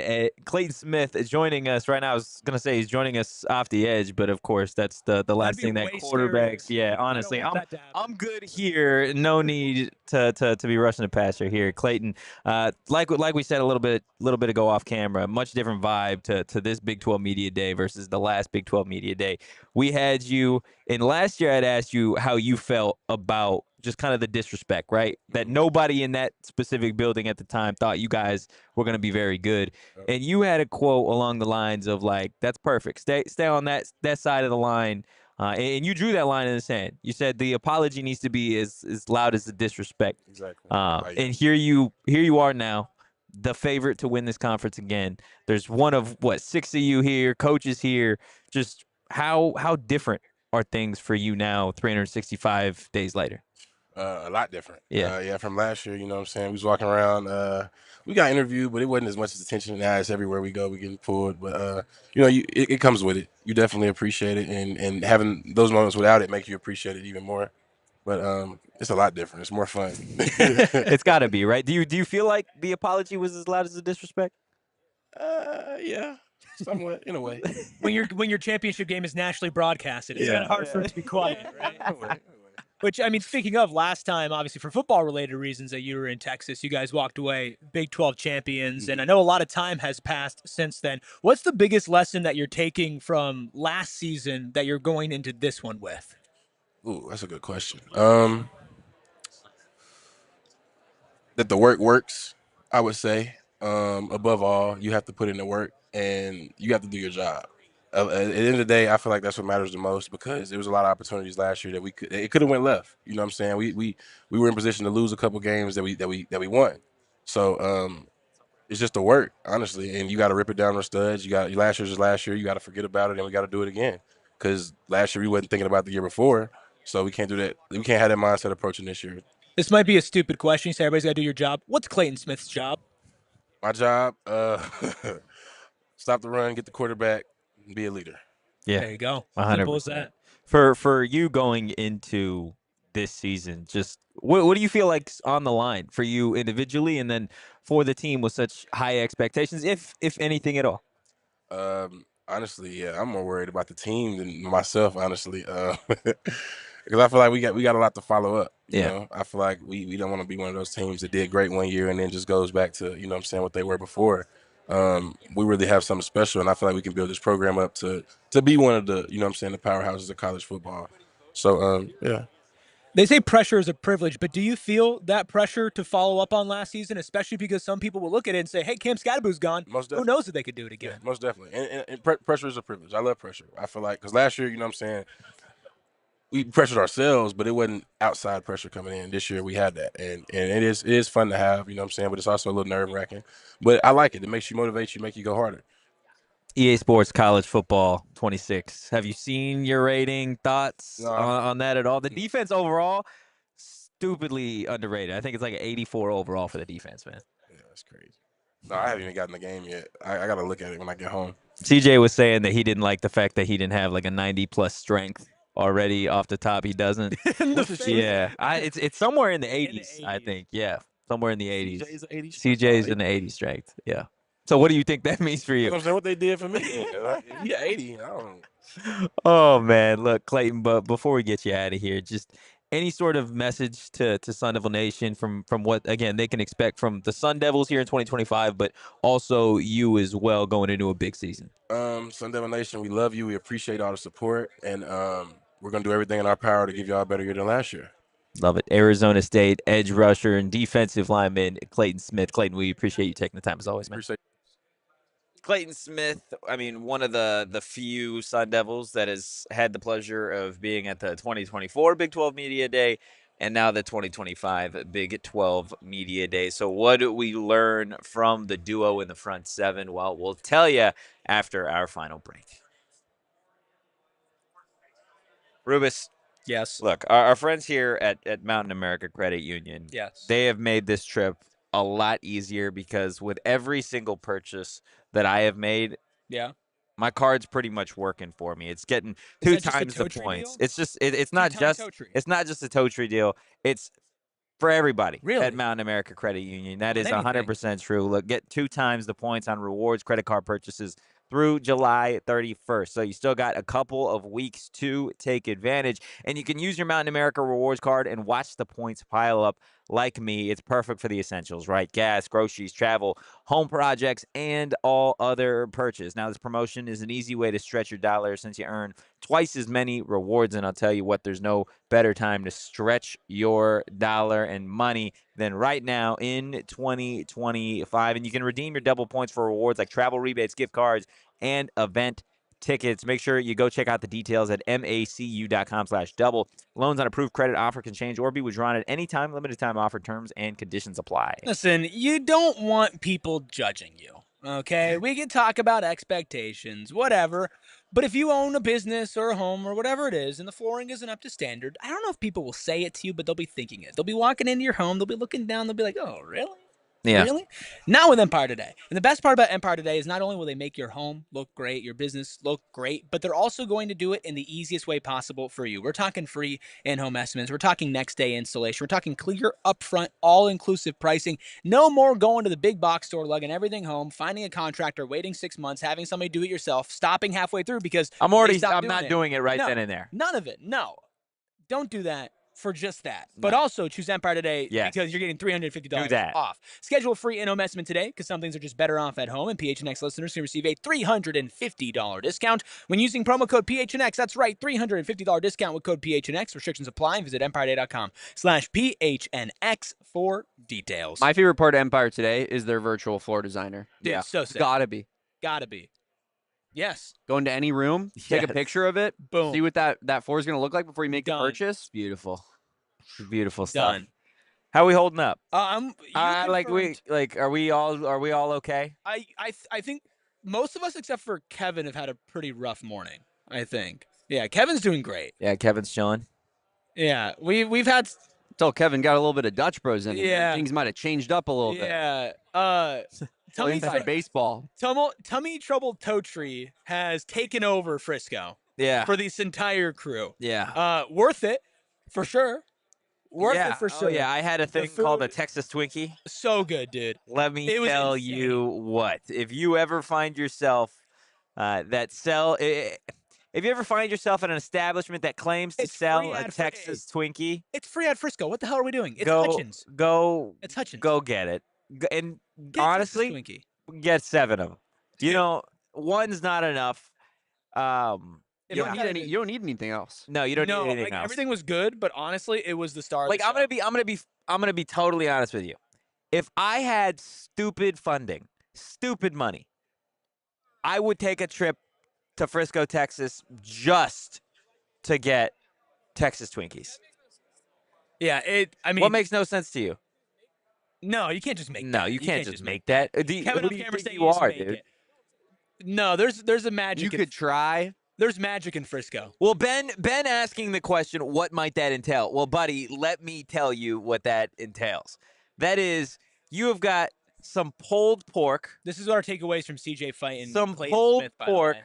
Smith joining us right now. I was going to say he's joining us off the edge, but of course that's the last thing that quarterbacks. Yeah, honestly, I'm good here. No need to be rushing the passer here. Clayton, like we said a little bit ago off camera, much different vibe to this Big 12 Media Day versus the last Big 12 Media Day. We had you, and last year I'd asked you how you felt about just kind of the disrespect, right? That nobody in that specific building at the time thought you guys were going to be very good. And you had a quote along the lines of like, that's perfect. Stay on that side of the line. And you drew that line in the sand. You said the apology needs to be as loud as the disrespect. Exactly. And here you are now, the favorite to win this conference again. There's one of 6 of you here, coaches here. Just how different are things for you now 365 days later? A lot different. Yeah. From last year, you know what I'm saying? We was walking around, we got interviewed, but it wasn't as much as attention now. It's everywhere we go, we getting pulled. But, it comes with it. You definitely appreciate it. And having those moments without it make you appreciate it even more. But it's a lot different. It's more fun. It's got to be, right? Do you feel like the apology was as loud as the disrespect? Yeah. Somewhat, in a way. When your championship game is nationally broadcasted, it's kind of hard for it to be quiet, right? In a way. Which, I mean, speaking of last time, obviously for football-related reasons that you were in Texas, you guys walked away Big 12 champions, and I know a lot of time has passed since then. What's the biggest lesson that you're taking from last season that you're going into this one with? Ooh, that's a good question. That the work works, I would say. Above all, you have to put in the work, and you have to do your job. At the end of the day, I feel like that's what matters the most because there was a lot of opportunities last year that it could have went left. You know what I'm saying? We were in position to lose a couple games that we won. So it's just the work, honestly, and you got to rip it down the studs. Last year's just last year. You got to forget about it, and we got to do it again because last year we wasn't thinking about the year before, so we can't do that. We can't have that mindset approaching this year. This might be a stupid question, so everybody's got to do your job. What's Clayton Smith's job? My job, stop the run, get the quarterback, be a leader. Yeah, there you go. 100%. Simple as that. For you going into this season. Just what do you feel like's on the line for you individually, and then for the team with such high expectations, if anything at all? Honestly, yeah, I'm more worried about the team than myself, honestly. Because I feel like we got a lot to follow up. You know, I feel like we don't want to be one of those teams that did great one year and then just goes back to, you know what I'm saying, what they were before. We really have something special, and I feel like we can build this program up to be one of the, you know what I'm saying, the powerhouses of college football. So, yeah. They say pressure is a privilege, but do you feel that pressure to follow up on last season, especially because some people will look at it and say, hey, Cam Scadaboo's gone. Most Who knows if they could do it again? Yeah, most definitely. And pressure is a privilege. I love pressure. I feel like, because last year, you know what I'm saying, we pressured ourselves, but it wasn't outside pressure coming in. This year we had that, and it is fun to have, you know what I'm saying, but it's also a little nerve-wracking. But I like it. It makes you motivate you, make you go harder. EA Sports College Football 26. Have you seen your rating? Thoughts on that at all? The defense overall, stupidly underrated. I think it's like an 84 overall for the defense, man. Yeah, that's crazy. No, I haven't even gotten the game yet. I got to look at it when I get home. CJ was saying that he didn't like the fact that he didn't have like a 90-plus strength already off the top. He doesn't. Yeah, it's somewhere in the 80s, I think. Yeah, somewhere in the 80s. CJ's in the 80s strength. Yeah. So what do you think that means for you? I'm saying what they did for me. Yeah, 80. I don't. Oh man, look, Clayton. But before we get you out of here, just any sort of message to Sun Devil Nation from what again they can expect from the Sun Devils here in 2025, but also you as well going into a big season. Sun Devil Nation, we love you. We appreciate all the support, and we're gonna do everything in our power to give y'all a better year than last year. Love it. Arizona State edge rusher and defensive lineman Clayton Smith. Clayton, we appreciate you taking the time as always, man. Clayton Smith, I mean, one of the few Sun Devils that has had the pleasure of being at the 2024 Big 12 Media Day and now the 2025 Big 12 Media Day. So what do we learn from the duo in the front seven? Well, we'll tell you after our final break. Rubus. Yes. Look, our friends here at Mountain America Credit Union, yes, they have made this trip a lot easier because with every single purchase that I have made, my card's pretty much working for me. It's getting two times the points. Deal? It's just it's not just a Totri deal. It's for everybody at Mountain America Credit Union. That is 100% true. Look, get 2 times the points on rewards credit card purchases through July 31st. So you still got a couple of weeks to take advantage. And you can use your Mountain America rewards card and watch the points pile up like me. It's perfect for the essentials, right? Gas, groceries, travel, home projects, and all other purchases. Now, this promotion is an easy way to stretch your dollar since you earn twice as many rewards. And I'll tell you what, there's no better time to stretch your dollar and money than right now in 2025. And you can redeem your double points for rewards like travel rebates, gift cards, and event tickets. Make sure you go check out the details at macu.com/double. Loans on approved credit offer can change or be withdrawn at any time. Limited time offer, terms and conditions apply. Listen, you don't want people judging you, okay? We can talk about expectations, whatever. But if you own a business or a home or whatever it is and the flooring isn't up to standard, I don't know if people will say it to you, but they'll be thinking it. They'll be walking into your home. They'll be looking down. They'll be like, oh, really? Yeah. Really? Not with Empire Today. And the best part about Empire Today is not only will they make your home look great, your business look great, but they're also going to do it in the easiest way possible for you. We're talking free in-home estimates. We're talking next day installation. We're talking clear, upfront, all-inclusive pricing. No more going to the big box store, lugging everything home, finding a contractor, waiting 6 months, having somebody do it yourself, stopping halfway through because I'm not doing it right then and there. None of it. No. Don't do that. For just that. But also choose Empire Today because you're getting $350 off. Schedule a free in-home estimate today because some things are just better off at home, and PHNX listeners can receive a $350 discount when using promo code PHNX. That's right, $350 discount with code PHNX. Restrictions apply. Visit EmpireToday.com/PHNX for details. My favorite part of Empire Today is their virtual floor designer. Dude, so sick. Gotta be. Yes. Go into any room, take a picture of it, boom. See what that floor is going to look like before you make the purchase. Beautiful. Beautiful stuff. Done. How are we holding up? Are we all okay? I think most of us except for Kevin have had a pretty rough morning, I think. Yeah, Kevin's doing great. Yeah, Kevin's chilling. Yeah, we've had until Kevin got a little bit of Dutch Bros in him. Yeah. Things might have changed up a little bit. Yeah. Inside baseball. Tummy Trouble Totri has taken over Frisco. Yeah. For this entire crew. Yeah. Worth it, for sure. Worth it for sure. Oh, yeah. I had a thing called a Texas Twinkie. So good, dude. Let me tell you what. If you ever find yourself if you ever find yourself at an establishment that claims to sell a Texas Twinkie, it's free at Frisco. What the hell are we doing? It's Hutchins. It's Hutchins. Go get it. And get honestly, Twinkie. Get 7 of them. You know, one's not enough. You don't need anything else. No, you don't need anything else. Everything was good, but honestly, it was the star. Like, I'm gonna be totally honest with you. If I had stupid funding, stupid money, I would take a trip to Frisco, Texas, just to get Texas Twinkies. Yeah, what makes no sense to you? No, you can't just make. No, that. you can't just make that. Who do you think you are, dude? No, there's a magic. You could try. There's magic in Frisco. Well, Ben asking the question, what might that entail? Well, buddy, let me tell you what that entails. That is, you have got some pulled pork. This is what our takeaways from CJ Fite and some Clayton pulled Smith, pork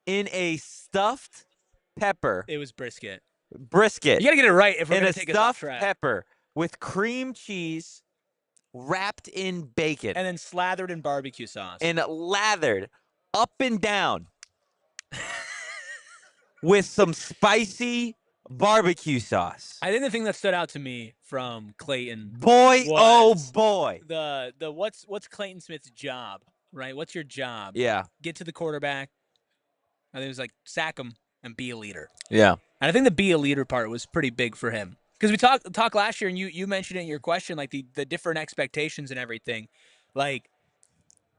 in a stuffed pepper. It was brisket. You gotta get it right if we're gonna take a stuffed pepper with cream cheese wrapped in bacon and then slathered in barbecue sauce and lathered up and down with some spicy barbecue sauce. I think the thing that stood out to me from Clayton, boy, the what's Clayton Smith's job, right? What's your job? Yeah, get to the quarterback. I think it was like sack him and be a leader. Yeah, and I think the be a leader part was pretty big for him because we talked last year, and you mentioned it in your question, like the different expectations and everything. Like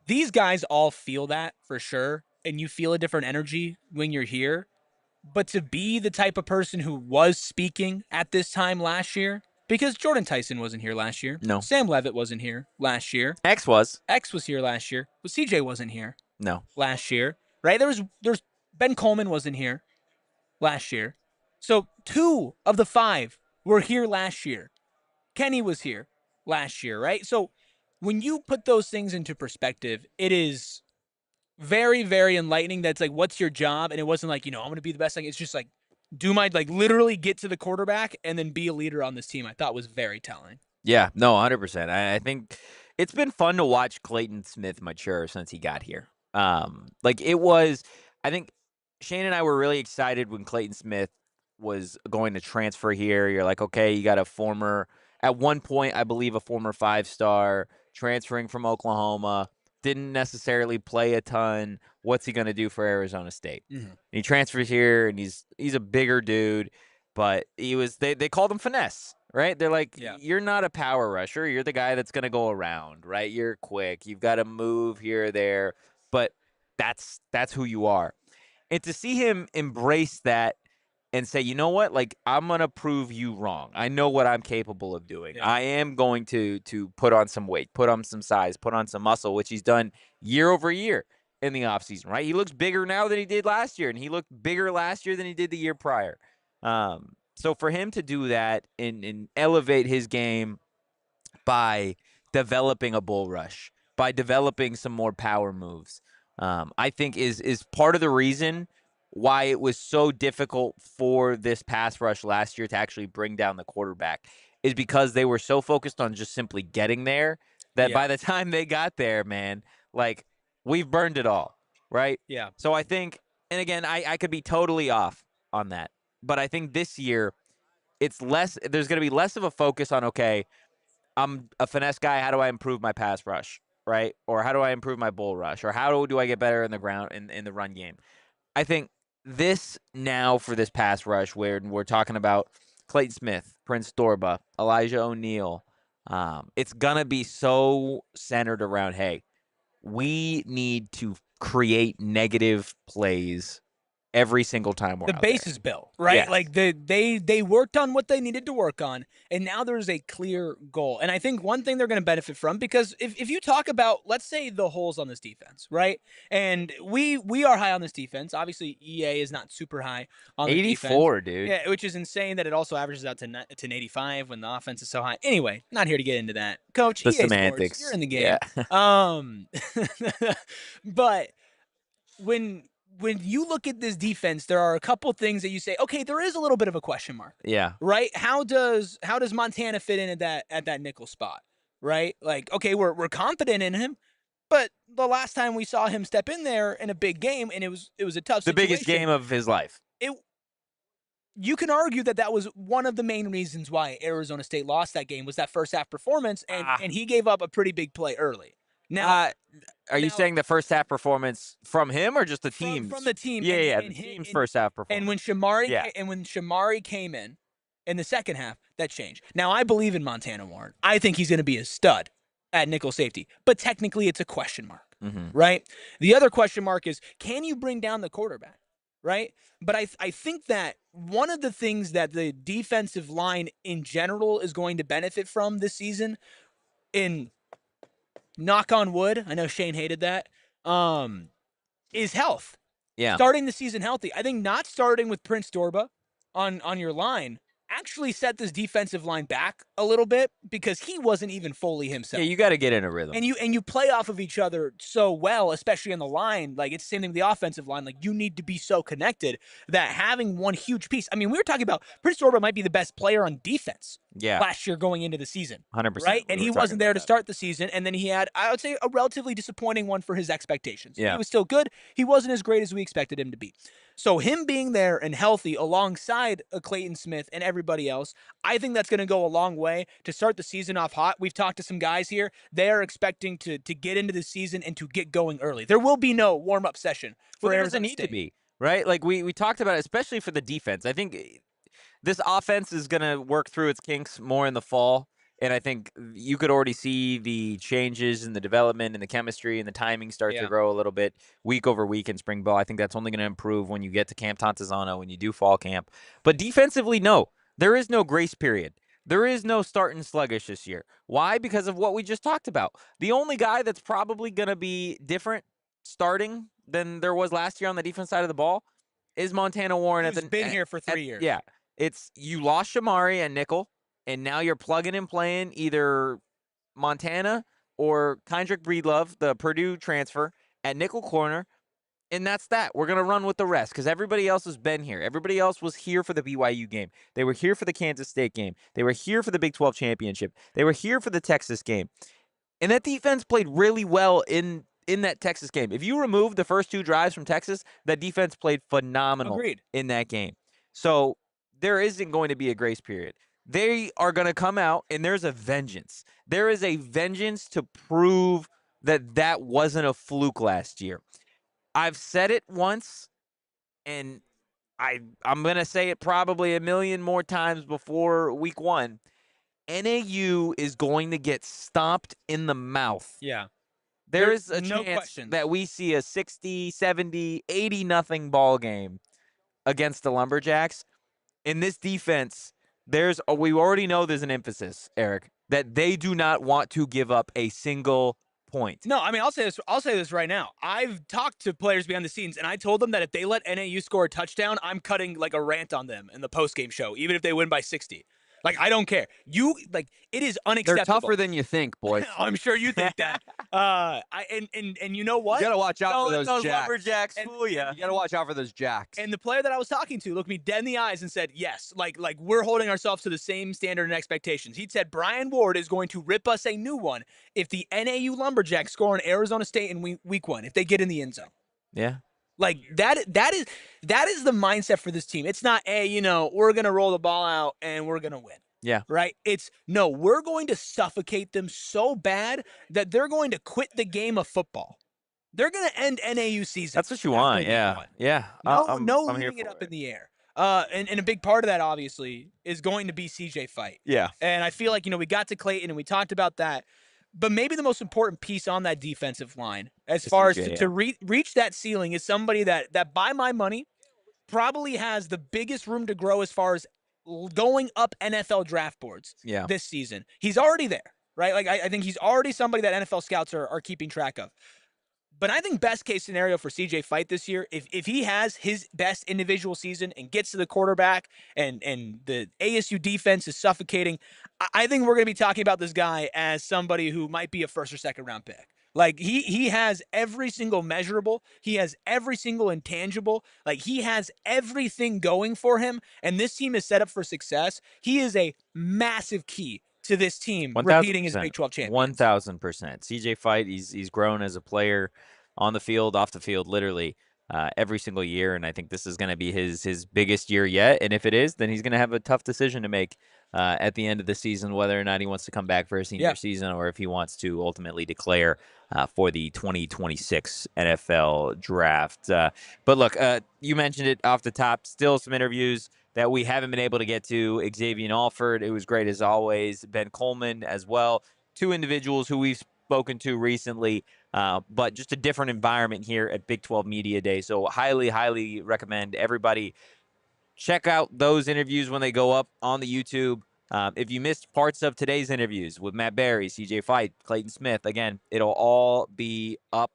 these guys all feel that for sure, and you feel a different energy when you're here. But to be the type of person who was speaking at this time last year, because Jordyn Tyson wasn't here last year. No. Sam Leavitt wasn't here last year. X was here last year. But CJ wasn't here. No. Last year. Right? There's Ben Coleman wasn't here last year. So 2 of the 5 were here last year. Kenny was here last year, right? So when you put those things into perspective, it is very, very enlightening. That's like, what's your job? And it wasn't like, I'm going to be the best thing. It's just like, literally get to the quarterback and then be a leader on this team. I thought was very telling. Yeah, no, 100%. I think it's been fun to watch Clayton Smith mature since he got here. I think Shane and I were really excited when Clayton Smith was going to transfer here. You're like, okay, you got at one point, I believe a former 5-star transferring from Oklahoma. Didn't necessarily play a ton. What's he going to do for Arizona State? Mm-hmm. And he transfers here, and he's a bigger dude, but they called him finesse, right? They're like, You're not a power rusher. You're the guy that's going to go around, right? You're quick. You've got to move here or there, but that's who you are. And to see him embrace that and say, you know what? Like, I'm going to prove you wrong. I know what I'm capable of doing. Yeah. I am going to put on some weight, put on some size, put on some muscle, which he's done year over year in the offseason, right? He looks bigger now than he did last year, and he looked bigger last year than he did the year prior. So for him to do that and elevate his game by developing a bull rush, by developing some more power moves, I think is part of the reason why it was so difficult for this pass rush last year to actually bring down the quarterback, is because they were so focused on just simply getting there that by the time they got there, man, like, we've burned it all, right? Yeah. So I think, and again, I could be totally off on that, but I think this year there's going to be less of a focus on, okay, I'm a finesse guy, how do I improve my pass rush, right? Or how do I improve my bull rush? Or how do I get better in the ground in the run game? I think this now for this pass rush, where we're talking about Clayton Smith, Prince Dorba, Elijah O'Neal, it's going to be so centered around, hey, we need to create negative plays every single time we're out there. The base is built, right? Yes. Like they worked on what they needed to work on, and now there's a clear goal. And I think one thing they're going to benefit from, because if you talk about, let's say, the holes on this defense, right? And we are high on this defense. Obviously, EA is not super high on the 84, defense. dude. Yeah, which is insane that it also averages out to an 85 when the offense is so high. Anyway, not here to get into that. Coach, the EA semantics. Sports, you're in the game. Yeah. But when when you look at this defense, there are a couple things that you say, okay, there is a little bit of a question mark. Yeah. Right? How does Montana fit in at that nickel spot? Right? Like, okay, we're confident in him, but the last time we saw him step in there in a big game, and it was a tough The situation. biggest game of his life. You can argue that was one of the main reasons why Arizona State lost that game was that first half performance, and he gave up a pretty big play early. Now, are you saying the first half performance from him or just the team? From the team? Yeah, the team's first half performance. And when Shamari came in the second half, that changed. Now I believe in Montana Warren. I think he's going to be a stud at nickel safety, but technically it's a question mark, right? The other question mark is, can you bring down the quarterback? Right? But I think that one of the things that the defensive line in general is going to benefit from this season, in knock on wood, I know Shane hated that, is health. Yeah. Starting the season healthy. I think not starting with Prince Dorba on your line actually set this defensive line back a little bit because he wasn't even fully himself. Yeah, you got to get in a rhythm. And you play off of each other so well, especially on the line. Like, it's the same thing with the offensive line. Like, you need to be so connected that having one huge piece. I mean, we were talking about Prince Dorba might be the best player on defense last year going into the season. 100%. Right? And he wasn't there to start the season. And then he had, I would say, a relatively disappointing one for his expectations. Yeah. He was still good. He wasn't as great as we expected him to be. So him being there and healthy alongside a Clayton Smith and everybody else, I think that's going to go a long way to start the season off hot. We've talked to some guys here. They are expecting to get into the season and to get going early. There will be no warm-up session for Arizona State. There doesn't need to be, right? Like we talked about it, especially for the defense. I think this offense is going to work through its kinks more in the fall. And I think you could already see the changes in the development and the chemistry and the timing start to grow a little bit week over week in spring ball. I think that's only going to improve when you get to Camp Tontezano, when you do fall camp. But defensively, no. There is no grace period. There is no starting sluggish this year. Why? Because of what we just talked about. The only guy that's probably going to be different starting than there was last year on the defense side of the ball is Montana Warren. He's been here for 3 years. Yeah. It's you lost Shamari and nickel. And now you're plugging and playing either Montana or Kendrick Breedlove, the Purdue transfer, at nickel corner. And that's that. We're going to run with the rest because everybody else has been here. Everybody else was here for the BYU game. They were here for the Kansas State game. They were here for the Big 12 championship. They were here for the Texas game. And that defense played really well in that Texas game. If you remove the first 2 drives from Texas, that defense played phenomenal in that game. So there isn't going to be a grace period. They are going to come out, and there's a vengeance. There is a vengeance to prove that wasn't a fluke last year. I've said it once, and I'm going to say it probably a million more times before week 1. NAU is going to get stomped in the mouth. Yeah. There's a no chance question that we see a 60, 70, 80-0 ball game against the Lumberjacks. In this defense, we already know there's an emphasis, Erik, that they do not want to give up a single point. No, I mean, I'll say this right now. I've talked to players behind the scenes, and I told them that if they let NAU score a touchdown, I'm cutting like a rant on them in the post-game show, even if they win by 60. Like, I don't care. It is unacceptable. They're tougher than you think, boys. I'm sure you think that. And you know what? You gotta watch out for Don't let those jacks. Lumberjacks fool you. You gotta watch out for those jacks. And the player that I was talking to looked me dead in the eyes and said, yes, like we're holding ourselves to the same standard and expectations. He said Brian Ward is going to rip us a new one if the NAU Lumberjacks score on Arizona State in week 1, if they get in the end zone. Yeah. Like, that is the mindset for this team. It's not, hey, we're going to roll the ball out and we're going to win. Yeah. Right? It's, no, we're going to suffocate them so bad that they're going to quit the game of football. They're going to end NAU season. That's what you want. Yeah. Yeah. I'm here leaving it for up in the air. And a big part of that, obviously, is going to be CJ Fite. Yeah. And I feel like, we got to Clayton and we talked about that. But maybe the most important piece on that defensive line, as far as to reach that ceiling, is somebody that, by my money, probably has the biggest room to grow as far as going up NFL draft boards this season. He's already there, right? Like, I think he's already somebody that NFL scouts are keeping track of. But I think best case scenario for CJ Fite this year, if he has his best individual season and gets to the quarterback and the ASU defense is suffocating, I think we're going to be talking about this guy as somebody who might be a 1st or 2nd round pick. Like he has every single measurable. He has every single intangible. Like he has everything going for him. And this team is set up for success. He is a massive key to this team repeating his Big 12 champions. 1,000%. CJ Fite, he's grown as a player on the field, off the field, literally every single year. And I think this is going to be his biggest year yet. And if it is, then he's going to have a tough decision to make at the end of the season, whether or not he wants to come back for a senior season or if he wants to ultimately declare for the 2026 NFL draft. But look, you mentioned it off the top, still some interviews that we haven't been able to get to. Xavier Alford, it was great as always. Ben Coleman as well. Two individuals who we've spoken to recently, but just a different environment here at Big 12 Media Day. So highly, highly recommend everybody check out those interviews when they go up on the YouTube. If you missed parts of today's interviews with Matt Barrie, CJ Fite, Clayton Smith, again, it'll all be up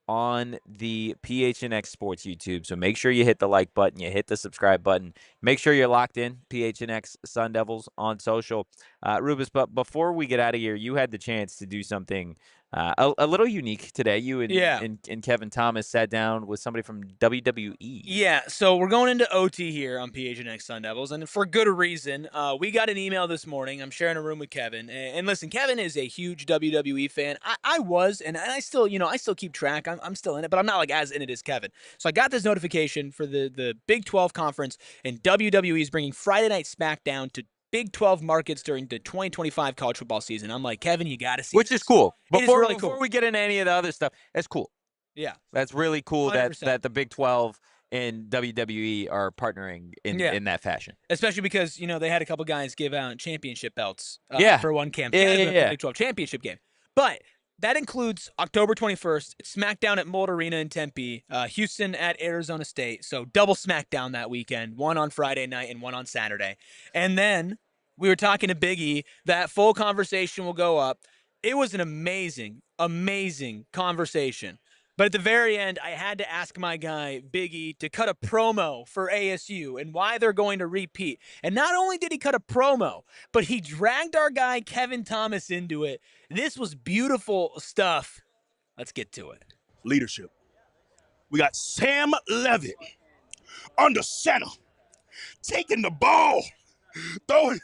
on the PHNX Sports YouTube. So make sure you hit the like button, you hit the subscribe button. Make sure you're locked in, PHNX Sun Devils on social. Rubus, but before we get out of here, you had the chance to do something a little unique today. You and Kevin Thomas sat down with somebody from WWE. Yeah, so we're going into OT here on PHNX Sun Devils, and for good reason. We got an email this morning. I'm sharing a room with Kevin, and listen, Kevin is a huge WWE fan. I was, and I still, I still keep track. I'm still in it, but I'm not like as in it as Kevin. So I got this notification for the Big 12 conference, and WWE is bringing Friday Night SmackDown to Big 12 markets during the 2025 college football season. I'm like, Kevin, you got to see Which this. is cool. It is really cool. Before we get into any of the other stuff, that's cool. Yeah. That's really cool 100%. that the Big 12 and WWE are partnering in that fashion. Especially because, they had a couple guys give out championship belts for one camp. Yeah. Big 12 championship game. But that includes October 21st, SmackDown at Mold Arena in Tempe, Houston at Arizona State. So double SmackDown that weekend, one on Friday night and one on Saturday. And then we were talking to Big E. That full conversation will go up. It was an amazing, amazing conversation. But at the very end, I had to ask my guy, Big E, to cut a promo for ASU and why they're going to repeat. And not only did he cut a promo, but he dragged our guy, Kevin Thomas, into it. This was beautiful stuff. Let's get to it. Leadership. We got Sam Leavitt under center, taking the ball, throwing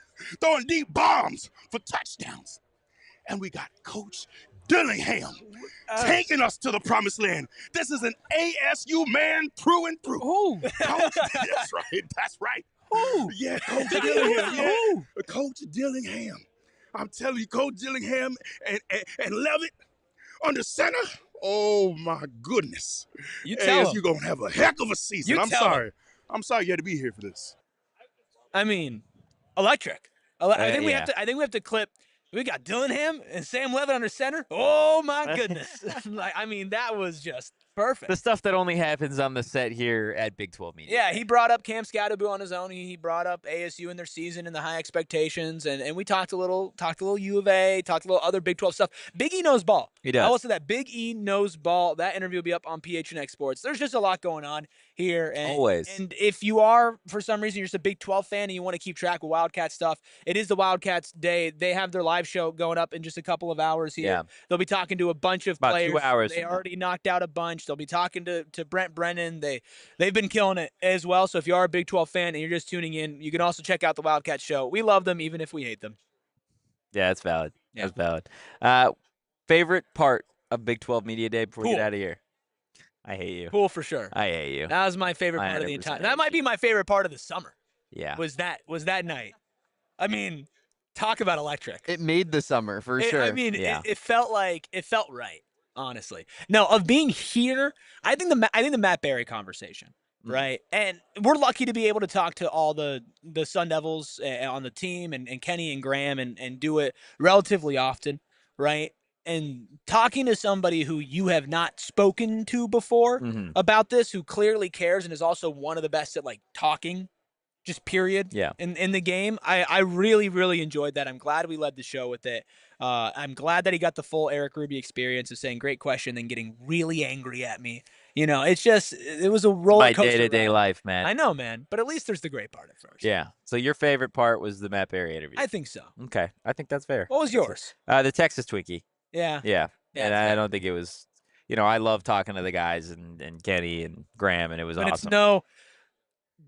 deep bombs for touchdowns. And we got Coach Dillingham taking us to the promised land. This is an ASU man through and through. Ooh. Coach, that's right. Ooh. Yeah, Coach Dillingham. Yeah. Coach Dillingham. I'm telling you, Coach Dillingham and Leavitt under center. Oh my goodness. You tell him. You're gonna have a heck of a season. I'm sorry you had to be here for this. I mean, electric. I think we have to clip. We got Dillingham and Sam Leavitt under center. Oh my goodness! That was just perfect. The stuff that only happens on the set here at Big 12 Media. Yeah, he brought up Cam Scatterbo on his own. He brought up ASU and their season and the high expectations, and we talked a little U of A, talked a little other Big 12 stuff. Big E knows ball. He does. I will say that Big E knows ball. That interview will be up on PHNX Sports. There's just a lot going on here. Always. And if you are, for some reason, you're just a Big 12 fan and you want to keep track of Wildcat stuff, it is the Wildcats Day. They have their live show going up in just a couple of hours here. Yeah. They'll be talking to a bunch of About players. 2 hours. They already knocked out a bunch. They'll be talking to Brent Brennan. They've been killing it as well. So if you are a Big 12 fan and you're just tuning in, you can also check out the Wildcat show. We love them even if we hate them. Yeah, that's valid. Yeah. That's valid. Favorite part of Big 12 Media Day before we get out of here? I hate you. Pool for sure. I hate you. That was my favorite part of the entire. That might be my favorite part of the summer. Yeah. Was that night? I mean, talk about electric. It made the summer for sure. It felt right. Honestly, no. Of being here, I think the Matt Barrie conversation, right? And we're lucky to be able to talk to all the Sun Devils on the team and Kenny and Graham and do it relatively often, right? And talking to somebody who you have not spoken to before about this, who clearly cares and is also one of the best at talking, just period. Yeah. In the game, I really, really enjoyed that. I'm glad we led the show with it. I'm glad that he got the full Erik Ruby experience of saying great question, then getting really angry at me. It was a roller coaster. My day-to-day life, man. I know, man. But at least there's the great part at first. Yeah. So your favorite part was the Matt Barrie interview. I think so. Okay. I think that's fair. What was yours? The Texas Twinkie. Yeah. Yeah. and I don't think it was. I love talking to the guys and Kenny and Graham, and it was but awesome. It's no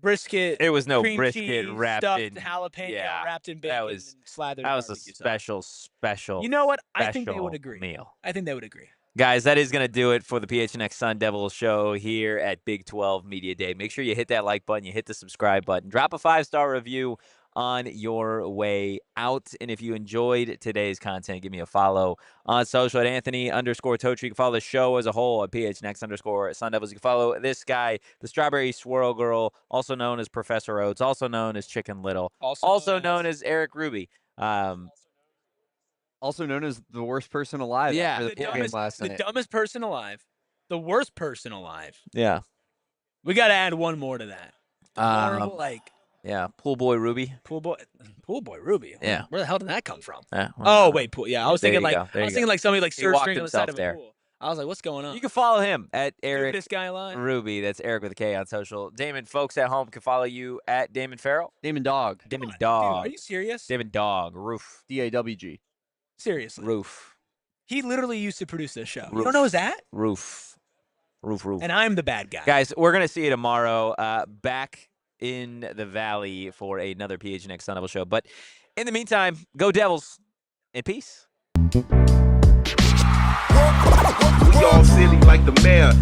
brisket. It was no cream brisket cheese, wrapped stuffed in jalapeno, wrapped in bacon, and slathered. That was a barbecue sauce. special. You know what? I think they special would agree. Meal. I think they would agree. Guys, that is going to do it for the PHNX Sun Devils show here at Big 12 Media Day. Make sure you hit that like button, you hit the subscribe button, drop a 5-star review on your way out. And if you enjoyed today's content, give me a follow on social at Anthony_Totri. You can follow the show as a whole at PHNX_Sun Devils. You can follow this guy, the Strawberry Swirl Girl, also known as Professor Oates, also known as Chicken Little, also known as Erik Ruby. Also known as the worst person alive. Yeah. After the game last night. The dumbest person alive. The worst person alive. Yeah. We got to add one more to that. Horrible, yeah, Pool Boy Ruby. Pool Boy Ruby. Yeah. Where the hell did that come from? Yeah, oh wait, pool. Yeah, I was thinking somebody surfing on the side of a pool. I was like, what's going on? You can follow him at Erik this guy alive. Ruby. That's Erik with a K on social. Damon, folks at home can follow you at Damon Farrell. Damon Dog. Damon Dude, Dog. are you serious? Damon Dog. Roof. DAWG. Seriously. Roof. He literally used to produce this show. Roof. You don't know his that? Roof. And I'm the bad guy. Guys, we're going to see you tomorrow back in the Valley for another PHNX Sun Devil show. But in the meantime, go Devils and peace. We all silly like the mayor.